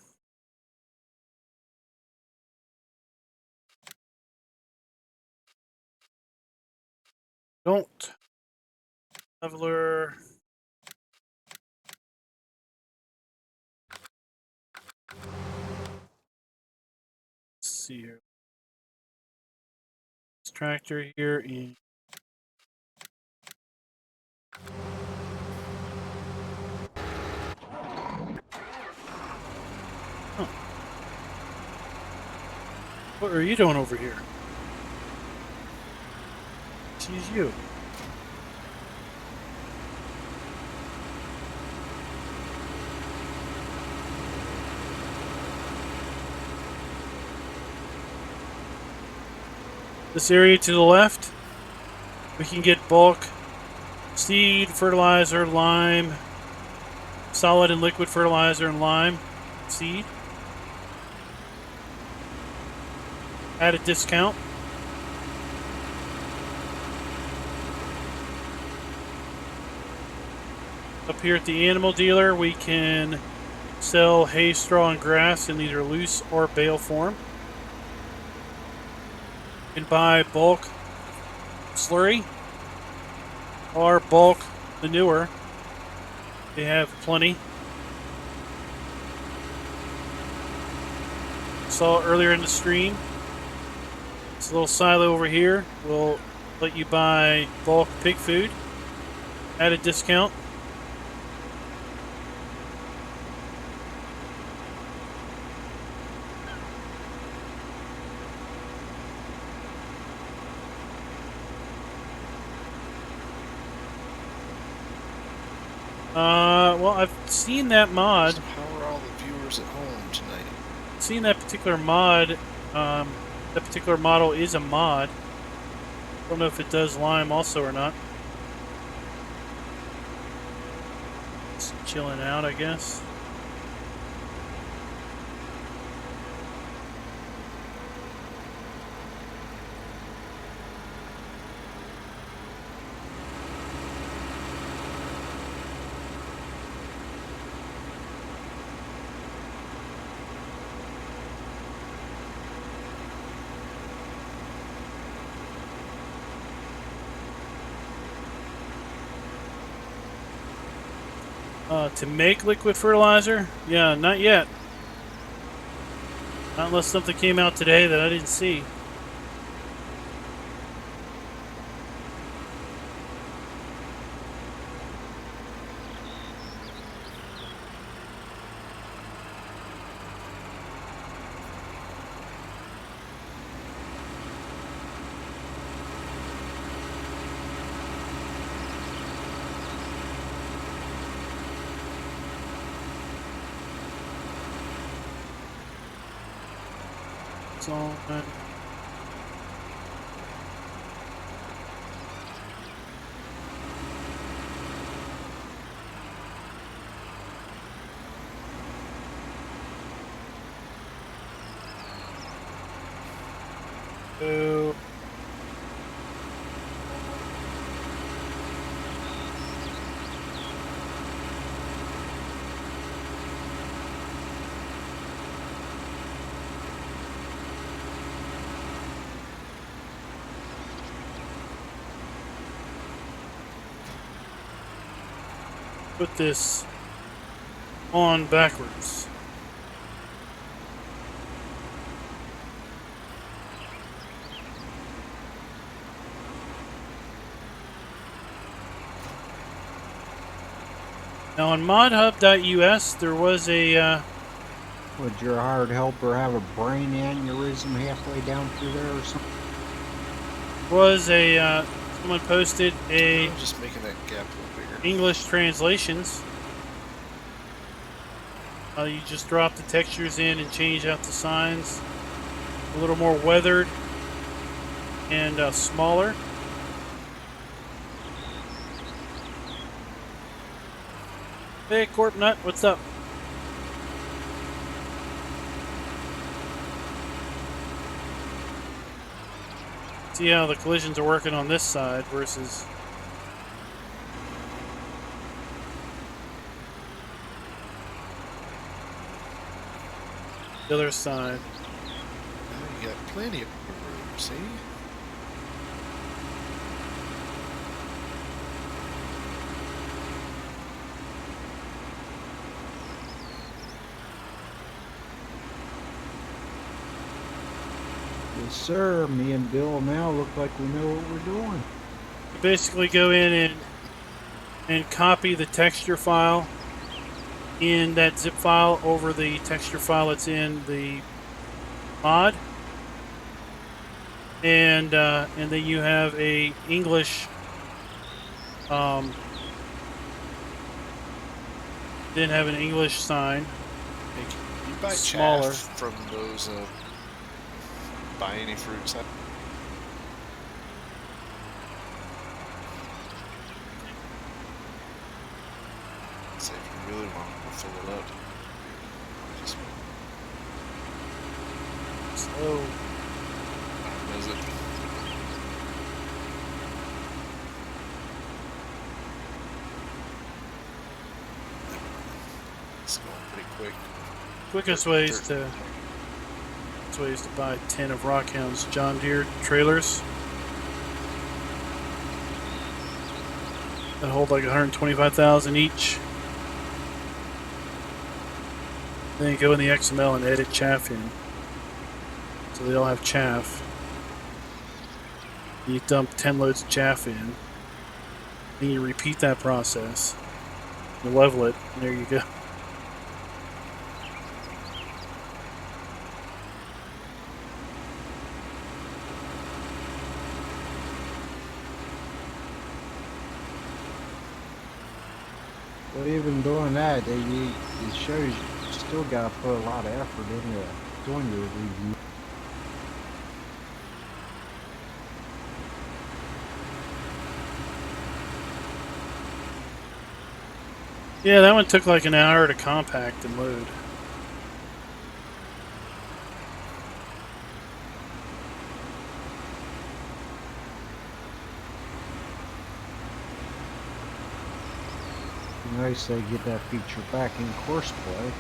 Don't. Leveler. Let's see here. this tractor here in. Huh. What are you doing over here? She's you. This area to the left, we can get bulk seed, fertilizer, lime, solid and liquid fertilizer and lime seed at a discount. Up here at the animal dealer, we can sell hay, straw, and grass in either loose or bale form. You can buy bulk slurry or bulk manure. They have plenty. Saw earlier in the stream. This little silo over here will let you buy bulk pig food at a discount. Well, I've seen that mod. So how are all the viewers at home tonight? Seen that particular mod. That particular model is a mod. Don't know if it does lime also or not. Just chilling out, I guess. To make liquid fertilizer? Yeah, not yet. Not unless something came out today that I didn't see. So, so put this on backwards. Now on modhub.us there was a Would your hired helper have a brain aneurysm halfway down through there or something? someone posted a I'm just making that gap a little bigger. English translations. You just drop the textures in and change out the signs. A little more weathered and smaller. Hey, Corp Nut, what's up? See how the collisions are working on this side versus the other side. Now you got plenty of room, see? Yes, sir. Me and Bill now look like we know what we're doing. You basically go in and copy the texture file in that zip file over the texture file that's in the mod, and then you have a English then have an English sign. Hey, can you buy Smaller. chaff from those buy any fruit sites? So if you really want, I'll fill it up. Just So visit. It's going pretty quick. quickest ways to buy 10 of Rockhound's John Deere trailers that hold like 125,000 each. Then you go in the XML and edit chaff in, so they all have chaff. You dump 10 loads of chaff in, then you repeat that process. You level it, and there you go. But even doing that, it shows you still got to put a lot of effort into doing your review. Yeah, that one took like an hour to compact and load. Nice they get that feature back in course play.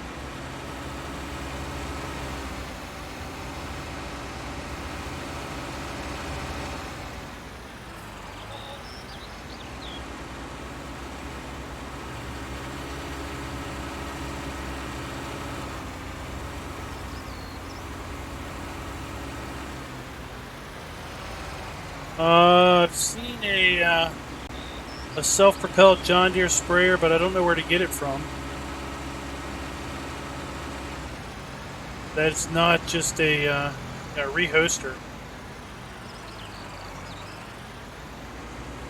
I've seen a self-propelled John Deere sprayer, but I don't know where to get it from. That's not just a rehoster.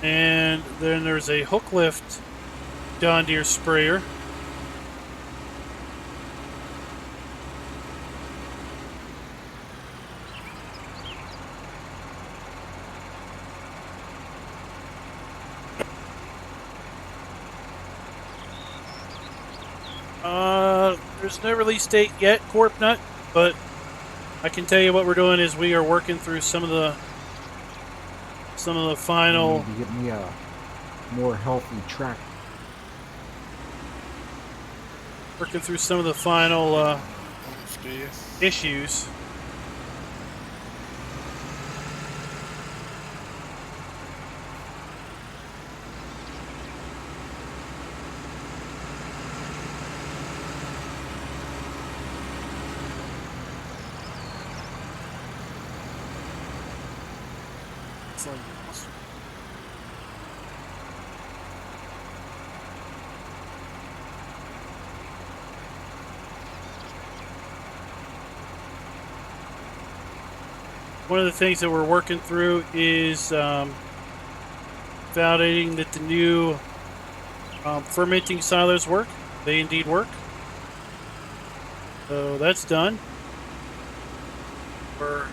And then there's a hook lift John Deere sprayer. There's no release date yet, Corp Nut, but I can tell you what we're doing is we are working through some of the final. You need to get me a more healthy track. Working through some of the final Do you? issues. One of the things that we're working through is validating that the new fermenting silos work. They indeed work. So that's done. We're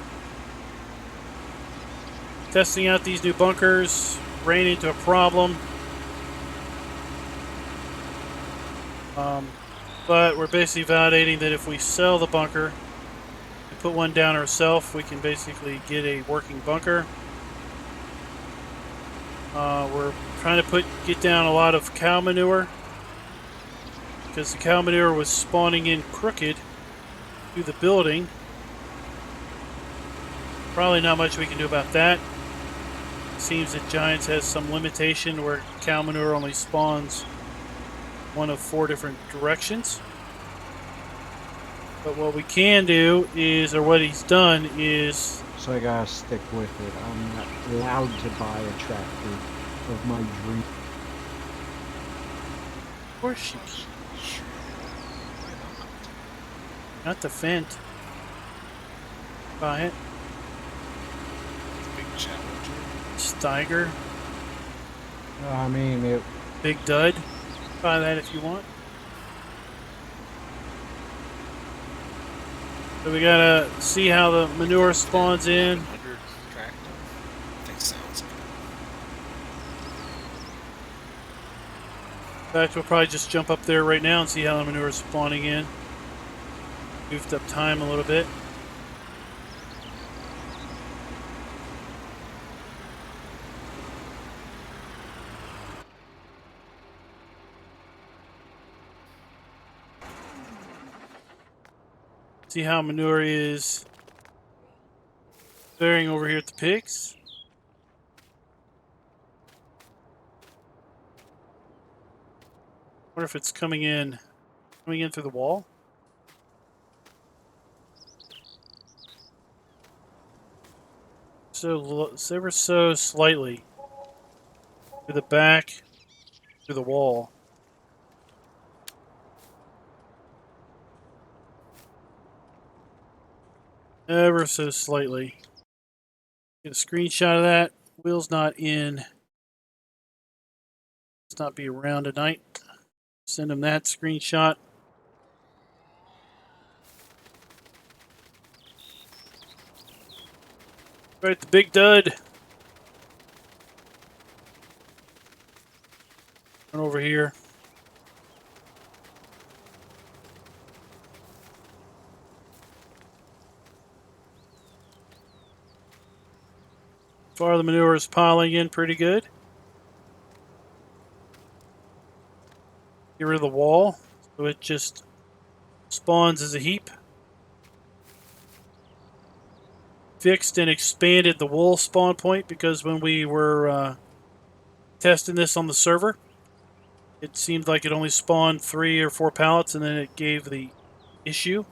testing out these new bunkers. Ran into a problem. But we're basically validating that if we sell the bunker, put one down ourselves, we can basically get a working bunker. We're trying to get down a lot of cow manure because the cow manure was spawning in crooked through the building. Probably not much we can do about that. Seems that Giants has some limitation where cow manure only spawns one of 4 different directions. But what we can do is, or what he's done is So I gotta stick with it. I'm not allowed to buy a tractor of my dream. Of course you can. Sure. Why not? Not the Fent. Buy it. Big Challenger. Steiger. I mean, it. Big Dud. Buy that if you want. So we gotta see how the manure spawns in. 100 tractor. I think sounds good. In fact, we'll probably just jump up there right now and see how the manure is spawning in. Goofed up time a little bit. See how manure is faring over here at the pigs. Wonder if it's coming in through the wall. So ever so slightly to the back, to the wall. Ever so slightly. Get a screenshot of that. Will's not in. Let's not be around tonight. Send him that screenshot. Right, the big dud. Run over here. So far, the manure is piling in pretty good. Get rid of the wall, so it just spawns as a heap. Fixed and expanded the wool spawn point because when we were testing this on the server, it seemed like it only spawned 3 or 4 pallets and then it gave the issue.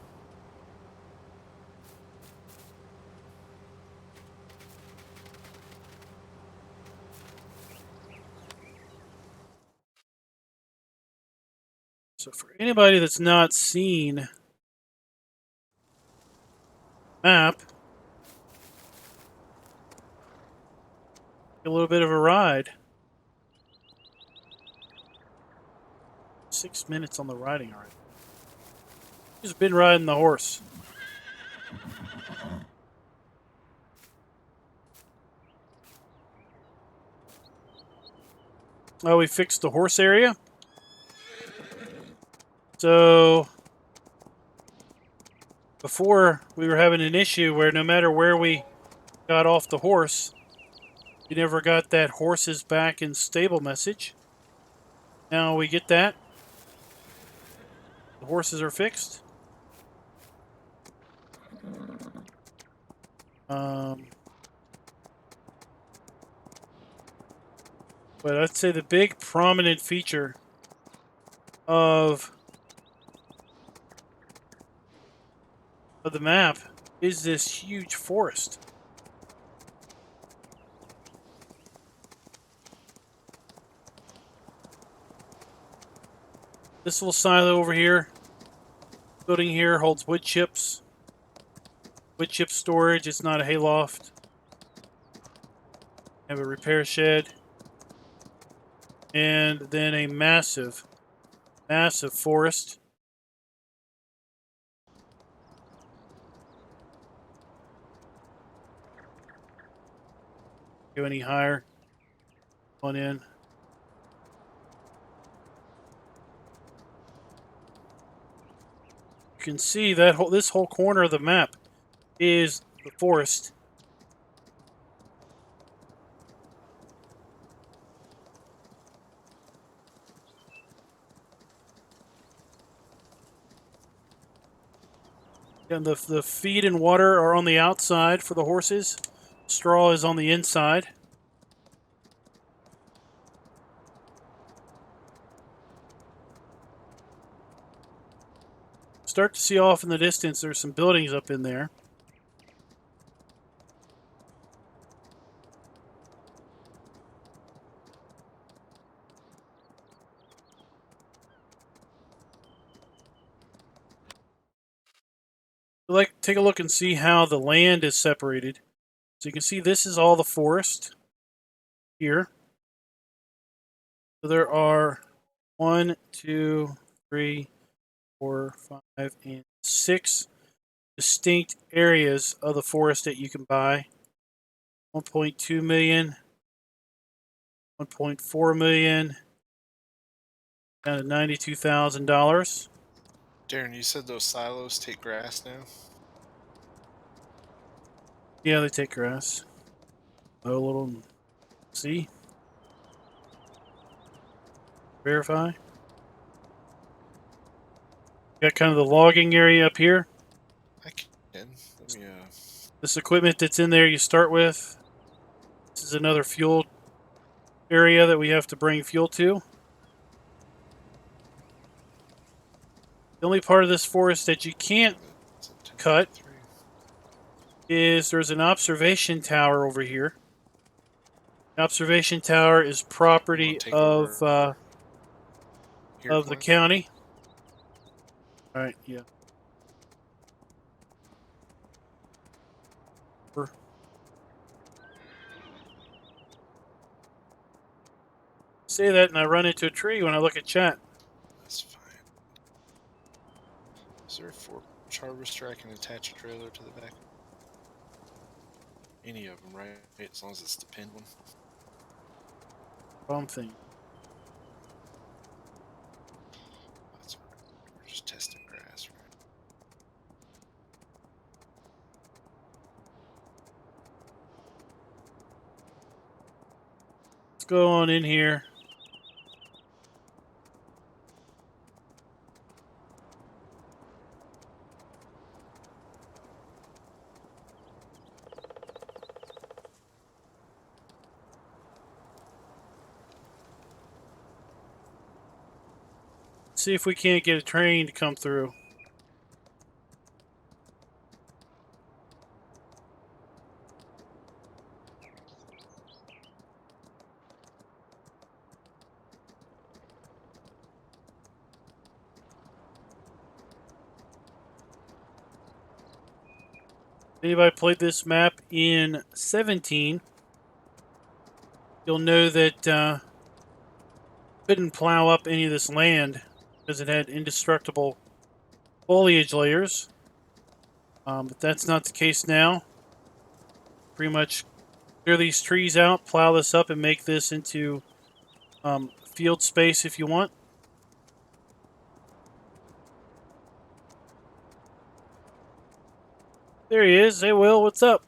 So for anybody that's not seen map, a little bit of a ride. 6 minutes on the riding already. He's been riding the horse. Oh, we fixed the horse area. So before we were having an issue where no matter where we got off the horse, you never got that horses back in stable message. Now we get that. The horses are fixed. But I'd say the big prominent feature of the map is this huge forest. This little silo over here, building here, holds wood chips. Wood chip storage. It's not a hayloft. Have a repair shed. And then a massive, massive forest. Go any higher? On in. You can see that this whole corner of the map is the forest. And the feed and water are on the outside for the horses. Straw is on the inside. Start to see off in the distance there's some buildings up in there. take a look and see how the land is separated. So you can see this is all the forest here. So there are 1, 2, 3, 4, 5, and 6 distinct areas of the forest that you can buy. 1.2 million, 1.4 million, down to $92,000. Darren, you said those silos take grass now? Yeah, they take grass. A little, see, verify. Got kind of the logging area up here. I can. Let me, This equipment that's in there you start with. This is another fuel area that we have to bring fuel to. The only part of this forest that you can't cut is there's an observation tower over here. The observation tower is property take of over here, the Clint? county. All right, yeah. Say that and I run into a tree when I look at chat. That's fine. Is there a 4 harvester I can attach a trailer to the back? Any of them, right? As long as it's the pinned one. Wrong thing. That's alright. We're just testing grass, right? Let's go on in here. See if we can't get a train to come through. Anybody played this map in 17, you'll know that couldn't plow up any of this land because it had indestructible foliage layers. But that's not the case now. Pretty much clear these trees out, plow this up, and make this into field space if you want. There he is. Hey, Will, what's up?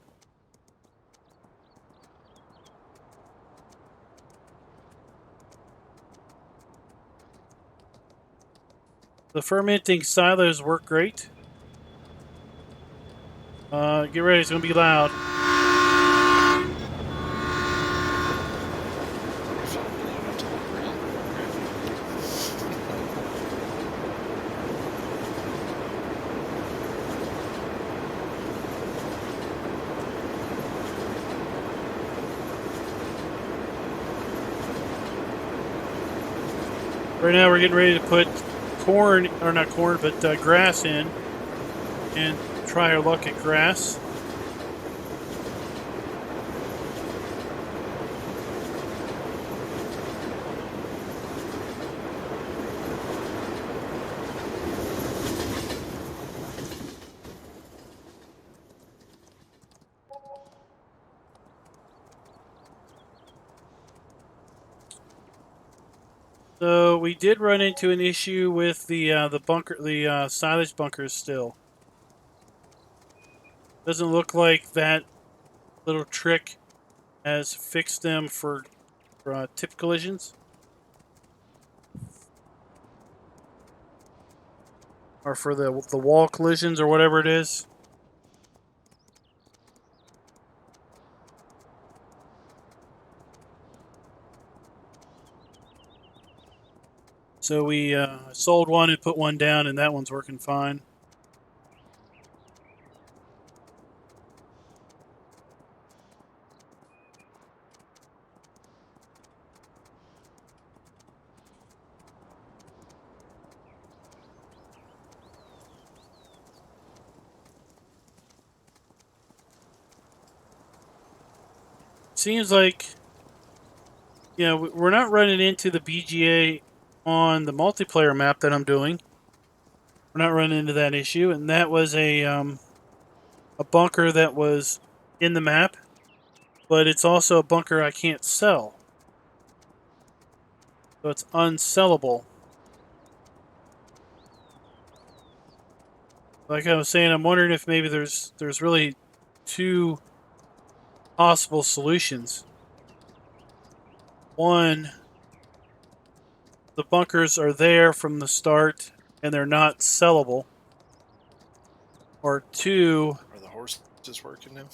The fermenting silos work great. Get ready, it's going to be loud. If you really went to the Right now we're getting ready to put corn, or not corn, but grass in and try our luck at grass. So we did run into an issue with the bunker, the silage bunkers. Still doesn't look like that little trick has fixed them for tip collisions, or for the wall collisions, or whatever it is. So we sold one and put one down, and that one's working fine. seems like, we're not running into the BGA on the multiplayer map that I'm doing. We're not running into that issue, and that was a bunker that was in the map, but it's also a bunker I can't sell. So it's unsellable. Like I was saying, I'm wondering if maybe there's really two possible solutions. One, the bunkers are there from the start and they're not sellable. Or two, Are the horses working now?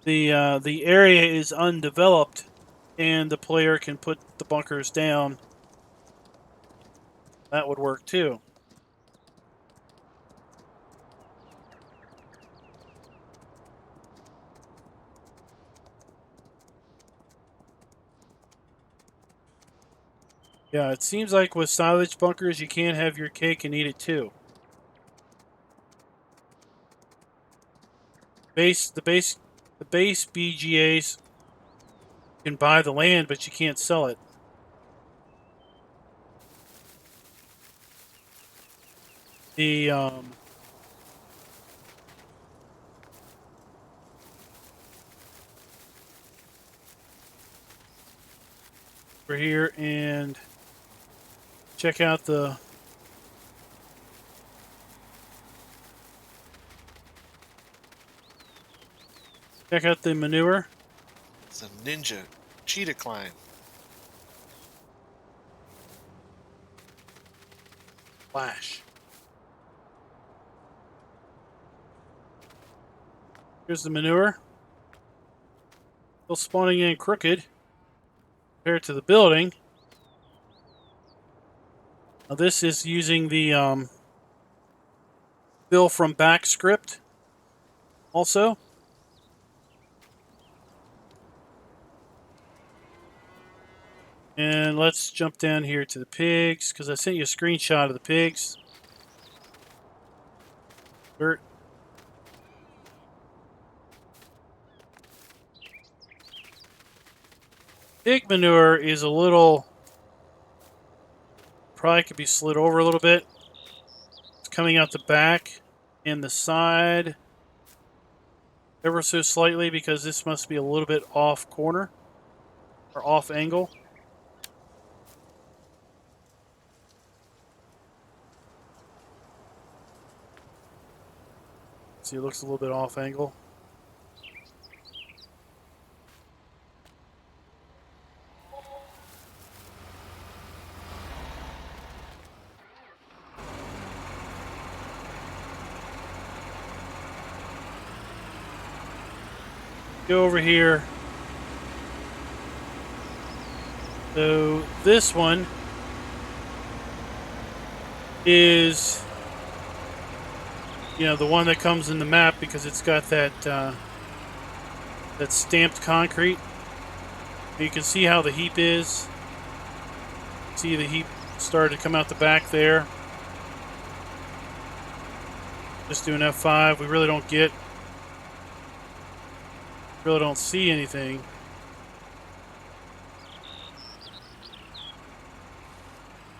the area is undeveloped and the player can put the bunkers down. That would work too. Yeah, it seems like with silage bunkers, you can't have your cake and eat it too. The base BGAs can buy the land, but you can't sell it. The we're here and check out the manure. It's a ninja cheetah climb. Flash. Here's the manure. Still spawning in crooked compared to the building. Now this is using the fill from back script also. And let's jump down here to the pigs, because I sent you a screenshot of the pigs. Dirt. Pig manure is a little, probably could be slid over a little bit. It's coming out the back and the side ever so slightly, because this must be a little bit off corner or off angle. See, it looks a little bit off angle. Go over here. So this one is, the one that comes in the map, because it's got that that stamped concrete. You can see how the heap is. See the heap started to come out the back there. Just do an F5. We really don't see anything.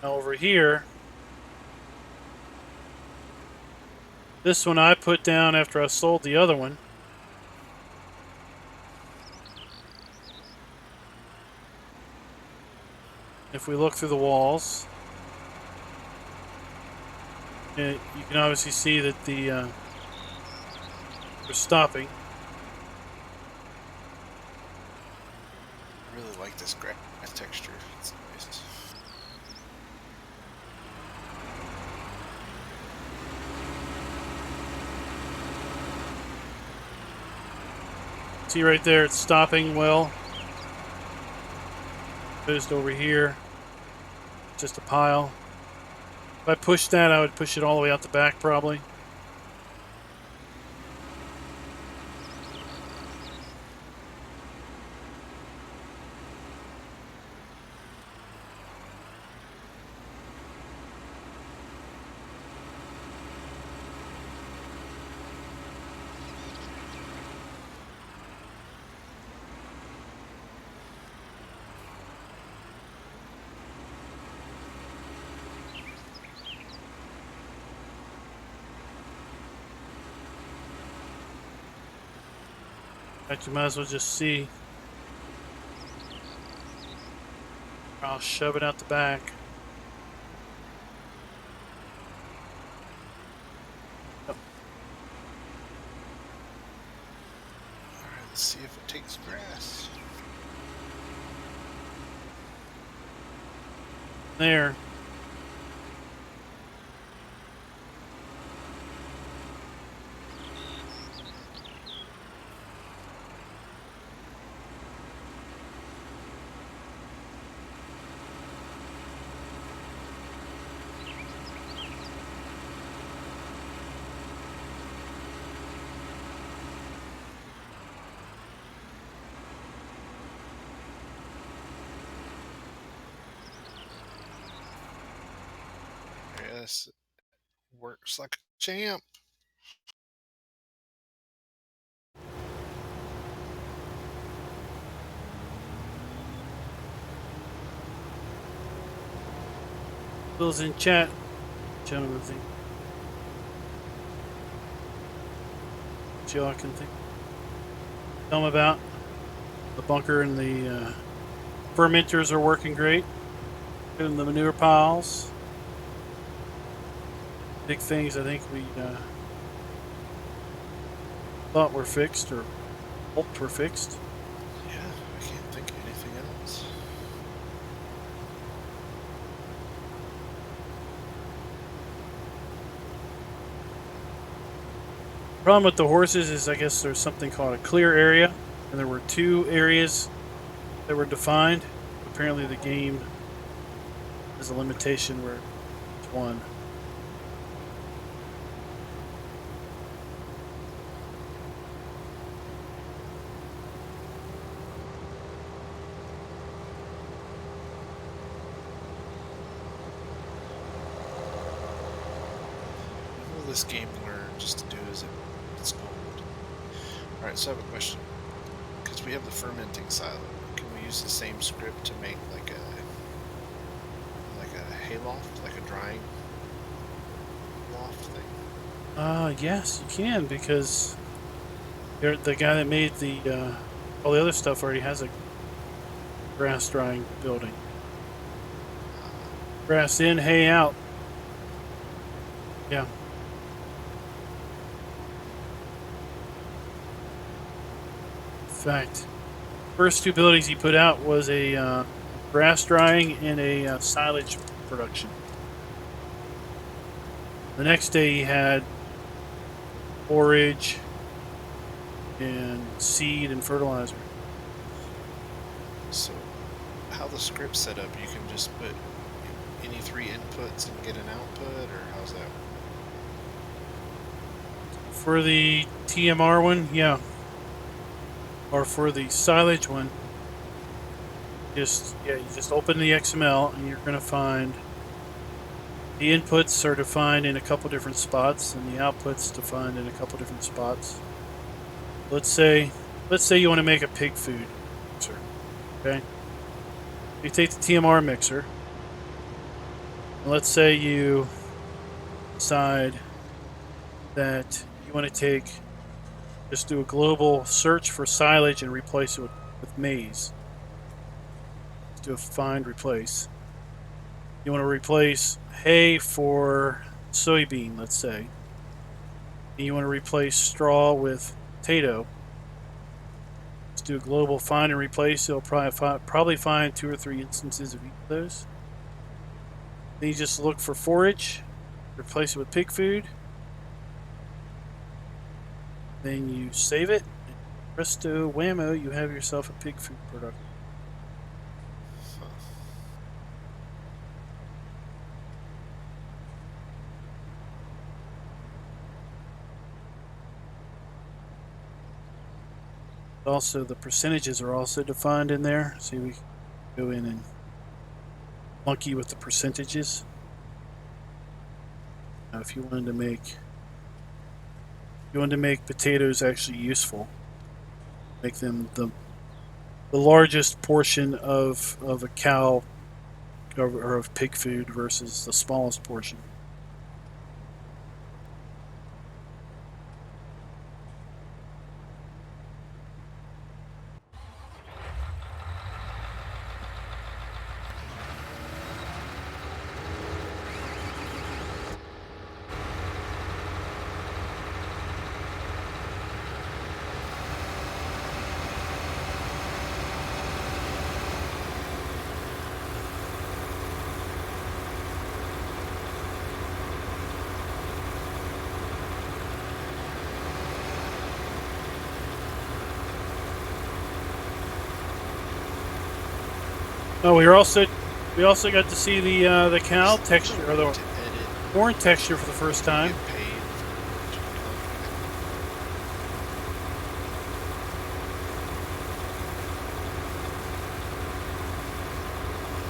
Now over here, this one I put down after I sold the other one. If we look through the walls, you can obviously see that we're stopping. I really like this grass texture. It's nice. See right there, it's stopping well. Just over here, just a pile. If I push that, I would push it all the way out the back probably. But you might as well just see. I'll shove it out the back. Yep. Alright, let's see if it takes grass. There. Yes, works like a champ. Bill's in chat. Gentlemen, think. What y'all can think. Tell them about the bunker and the fermenters are working great. And the manure piles. Big things I think we thought were fixed or hoped were fixed. Yeah, I can't think of anything else. Problem with the horses is I guess there's something called a clear area, and there were 2 areas that were defined. Apparently the game has a limitation where it's 1. What will this game learn just to do as it's old? Alright, so I have a question. Because we have the fermenting silo, can we use the same script to make like a hayloft, like a drying loft thing? Yes, you can, because the guy that made the all the other stuff already has a grass drying building. Grass in, hay out. Yeah. In fact, first 2 buildings he put out was a grass drying and a silage production. The next day he had forage and seed and fertilizer. So, how the script's set up, you can just put any 3 inputs and get an output, or how's that work? For the TMR one, yeah. Or for the silage one, you just open the XML and you're going to find the inputs are defined in a couple different spots and the outputs defined in a couple different spots. Let's say you want to make a pig food mixer. Okay? You take the TMR mixer, and let's say you decide that you want to just do a global search for silage and replace it with maize. Let's do a find replace. You want to replace hay for soybean, let's say. And you want to replace straw with potato. Let's do a global find and replace. It'll probably find 2 or 3 instances of each of those. Then you just look for forage, replace it with pig food. Then you save it, and presto whammo, you have yourself a pig food product. Also, the percentages are also defined in there. See, we can go in and monkey with the percentages. Now, if you wanted to make potatoes actually useful, make them the largest portion of a cow or of pig food versus the smallest portion. Oh, we also got to see the cow texture or the to edit, corn texture for the first time. get paid for what you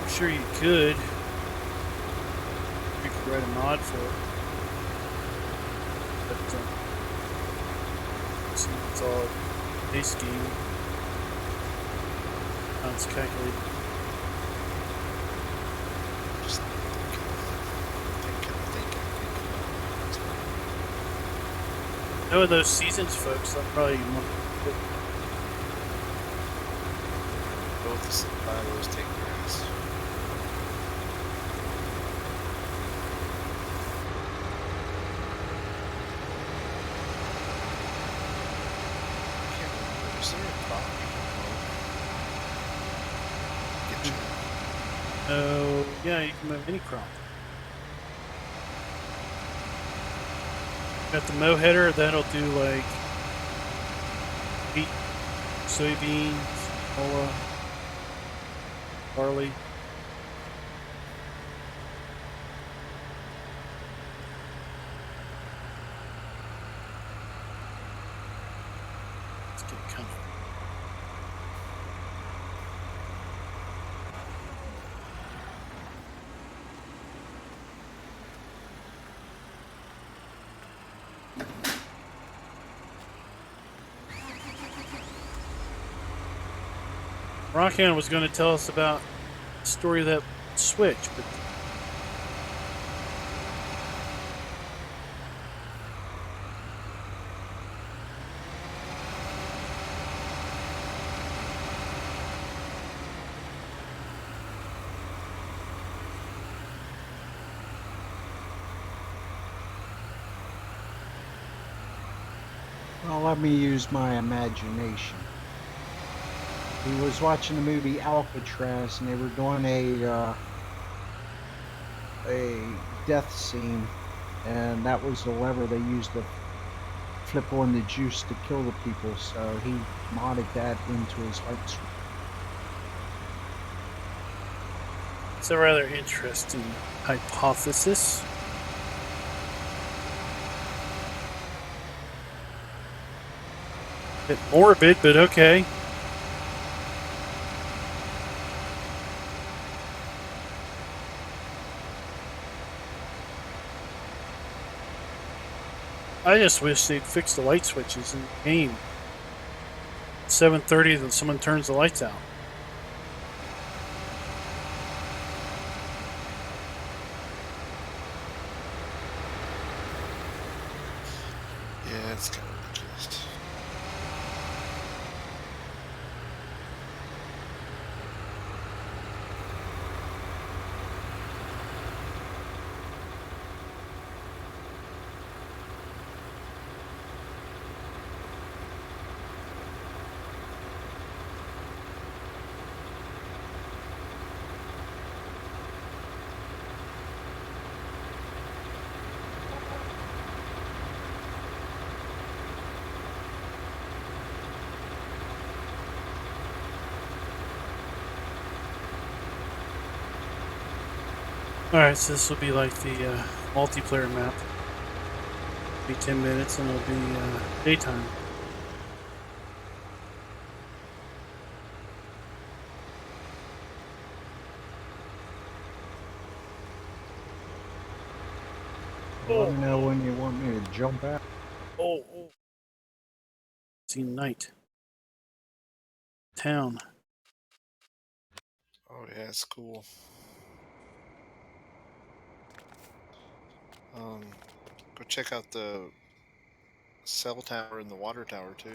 I'm sure you could. You could write a mod for it. But see, it's all base game. How it's calculated. just thinking. Knowing those seasons, folks, I'm probably Both silos take grass. I can't remember. Is there a crop you can mow? Get you. Oh, yeah, you can move any crop. Got the mow header, that'll do like wheat, soybeans, canola, barley. Let's get kind of. Rockhand was going to tell us about the story of that switch, but Well, let me use my imagination. He was watching the movie Alcatraz, and they were doing a death scene, and that was the lever they used to flip on the juice to kill the people. So he modded that into his light switch. it's a rather interesting hypothesis. Bit morbid, but okay. I just wish they'd fix the light switches in the game. 7:30, then someone turns the lights out. Yeah, it's kind of ridiculous. Alright, so this will be like the multiplayer map. Be 10 minutes and it'll be daytime. Let me know when you want me to jump out. Oh. See night. Town. Oh yeah, it's cool. Go check out the cell tower and the water tower too.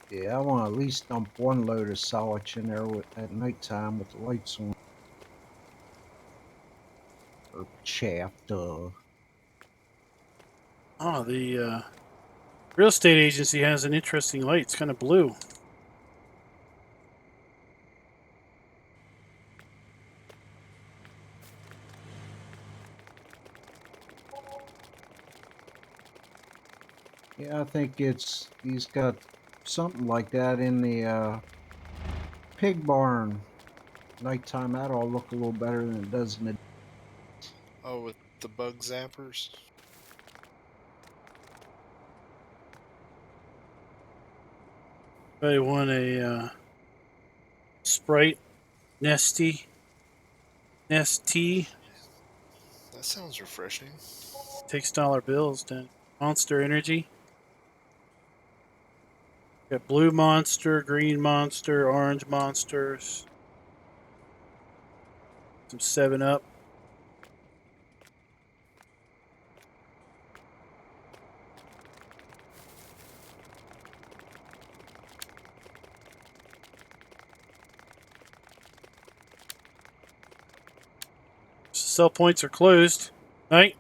Yeah, I want to at least dump one load of silage in there at nighttime with the lights on. Or chaff, duh. Oh, the real estate agency has an interesting light. It's kind of blue. Yeah, I think he's got something like that in the pig barn. Nighttime, that all look a little better than it does in the. Oh, with the bug zappers. I want a Sprite Nesty Nestea. That sounds refreshing. Takes dollar bills. Down. Monster Energy. Got blue Monster, green Monster, orange Monsters. Some 7 Up. Sell points are closed. Night.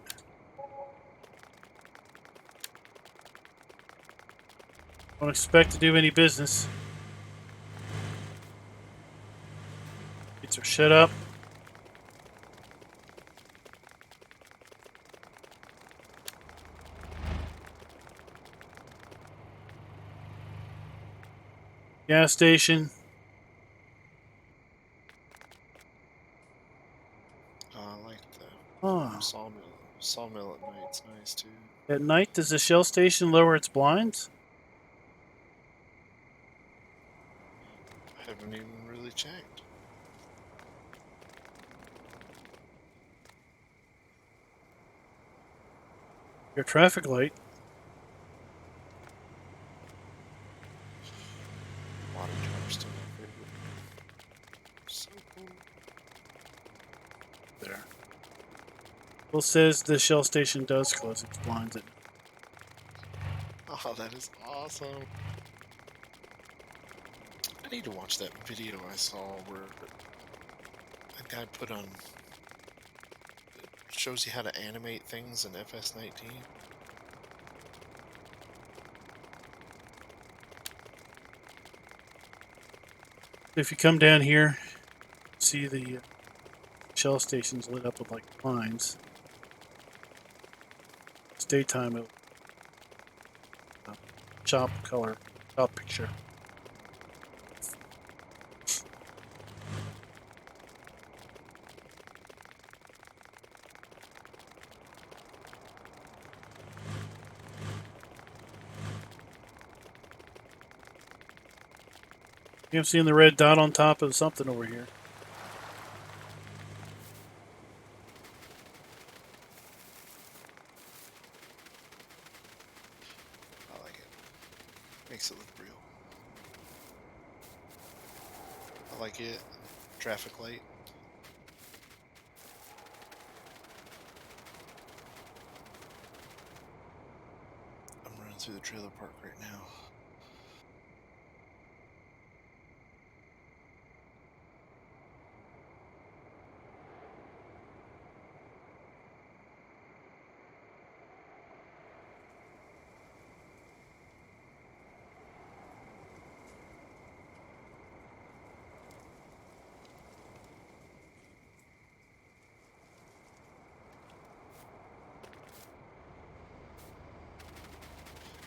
Don't expect to do any business. Gates are shut up. Gas station. I like the Oh. sawmill at night's nice too. At night, does the Shell station lower its blinds? I haven't even really checked. Your traffic light. Water tower's still my favorite. So cool. There. Well, says the Shell station does close its blinds at night. Oh, that is awesome. I need to watch that video I saw where a guy put on. It shows you how to animate things in FS19. If you come down here, see the Shell stations lit up with like lines. It's daytime. Chop color, chop picture. I'm seeing the red dot on top of something over here. I like it. Makes it look real. I like it. Traffic light. I'm running through the trailer park right now.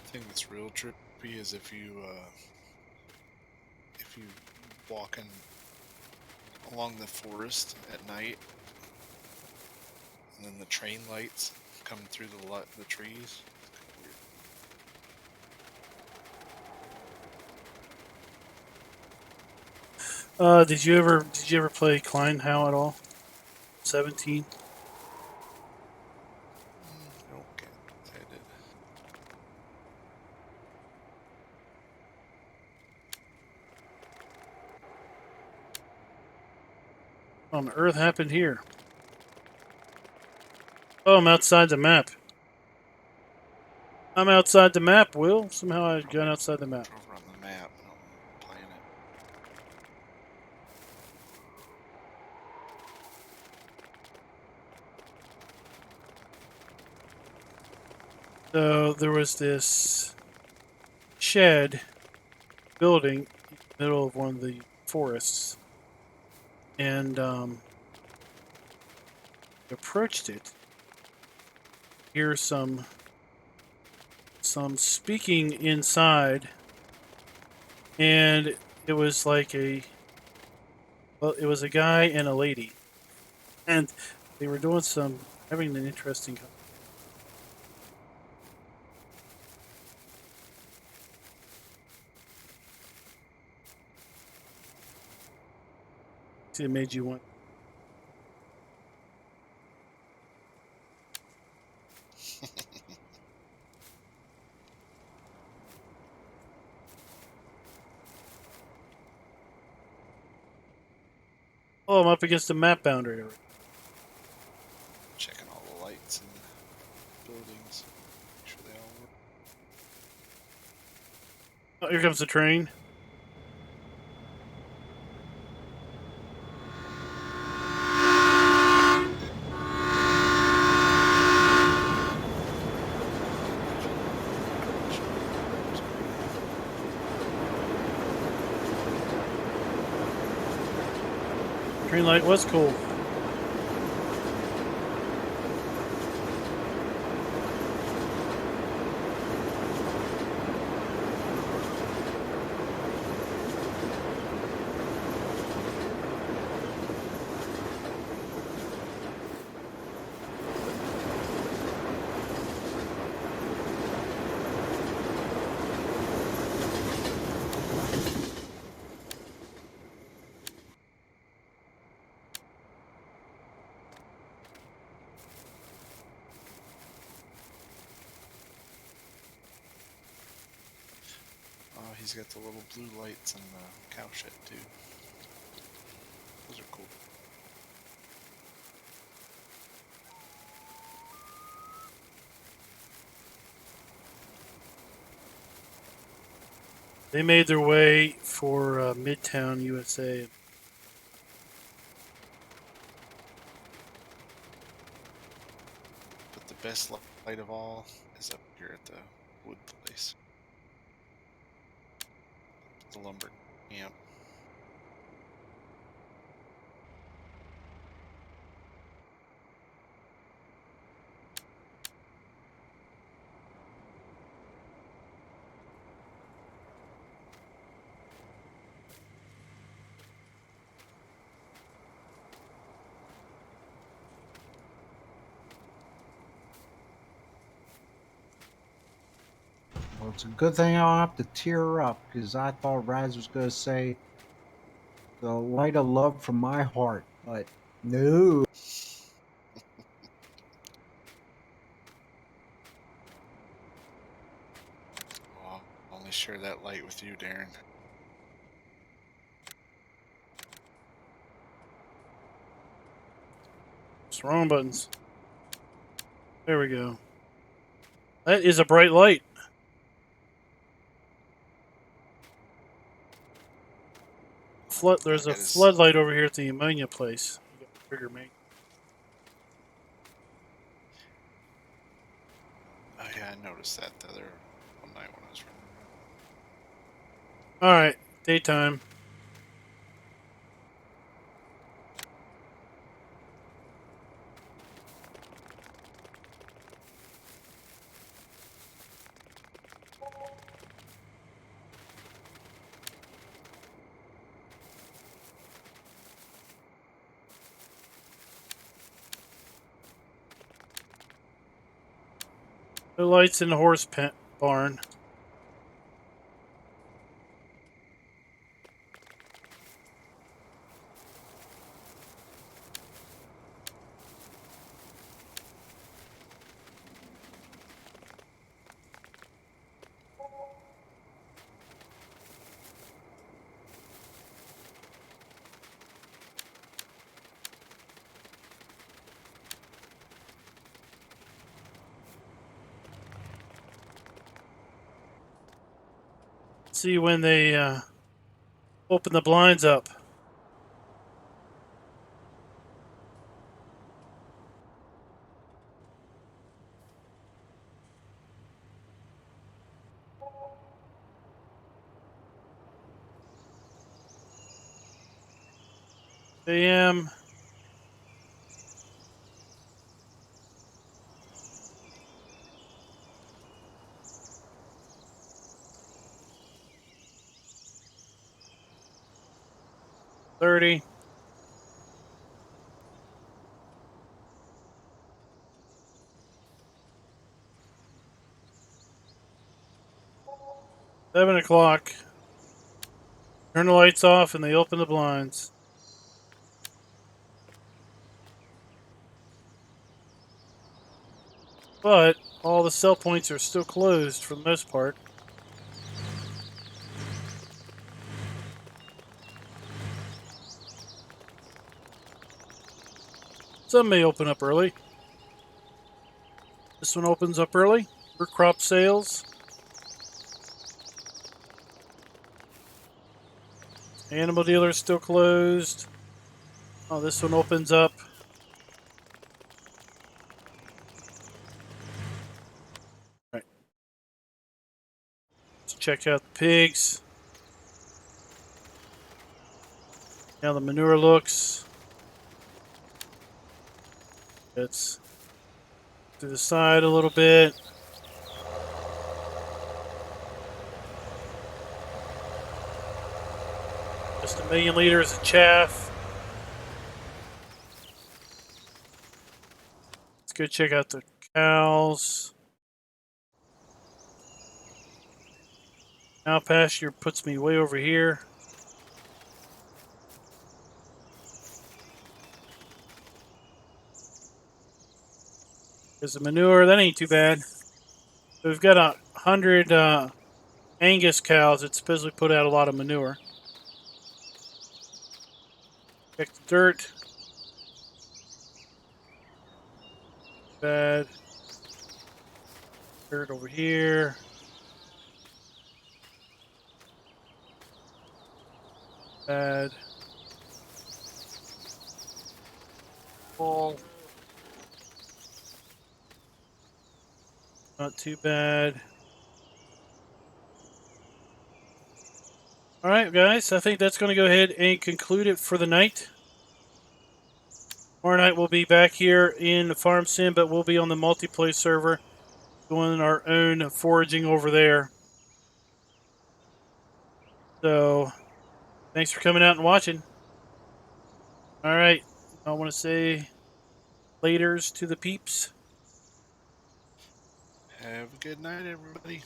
The thing that's real trippy is if you walking along the forest at night, and then the train lights come through the trees. Did you ever play Klein How at all? 17. Okay, I did. What on earth happened here? Oh, I'm outside the map. I'm outside the map, Will. Somehow I've gone outside the map. Drove around the map and I'm playing it. So there was this shed building in the middle of one of the forests, and approached it. Here's some some speaking inside, and it was like it was a guy and a lady, and they were having an interesting. It made you want. Oh, I'm up against the map boundary. Checking all the lights in the buildings. Make sure they all work. Oh, here comes the train. Train light was cool. Oh, he's got the little blue lights in the cow shed too. Those are cool. They made their way for Midtown, USA. But the best light of all is up here at the wood place. The lumber camp. Well, it's a good thing I don't have to tear up, because I thought Raz was going to say the light of love from my heart, but no. Oh, I'll only share that light with you, Darren. It's wrong buttons. There we go. That is a bright light. There's a floodlight over here at the ammonia place. You got trigger me. Oh yeah, I noticed that the other one night when I was running around. All right, daytime. The lights in the barn. See when they open the blinds up. AM. 30. Seven o'clock. Turn the lights off and they open the blinds. But all the sell points are still closed for the most part. Some may open up early. This one opens up early for crop sales. Animal dealer's still closed. Oh, this one opens up. Right. Let's check out the pigs. How the manure looks. It's to the side a little bit. Just 1 million liters of chaff. Let's go check out the cows. Cow pasture puts me way over here. There's the manure. That ain't too bad. We've got 100 Angus cows that supposedly put out a lot of manure. Check the dirt. Bad. Dirt over here. Bad. Full. Not too bad. All right, guys. I think that's going to go ahead and conclude it for the night. Tomorrow night we'll be back here in the Farm Sim, but we'll be on the multiplayer server doing our own foraging over there. So, thanks for coming out and watching. All right. I want to say laters to the peeps. Have a good night, everybody.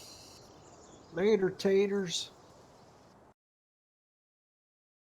Later, taters.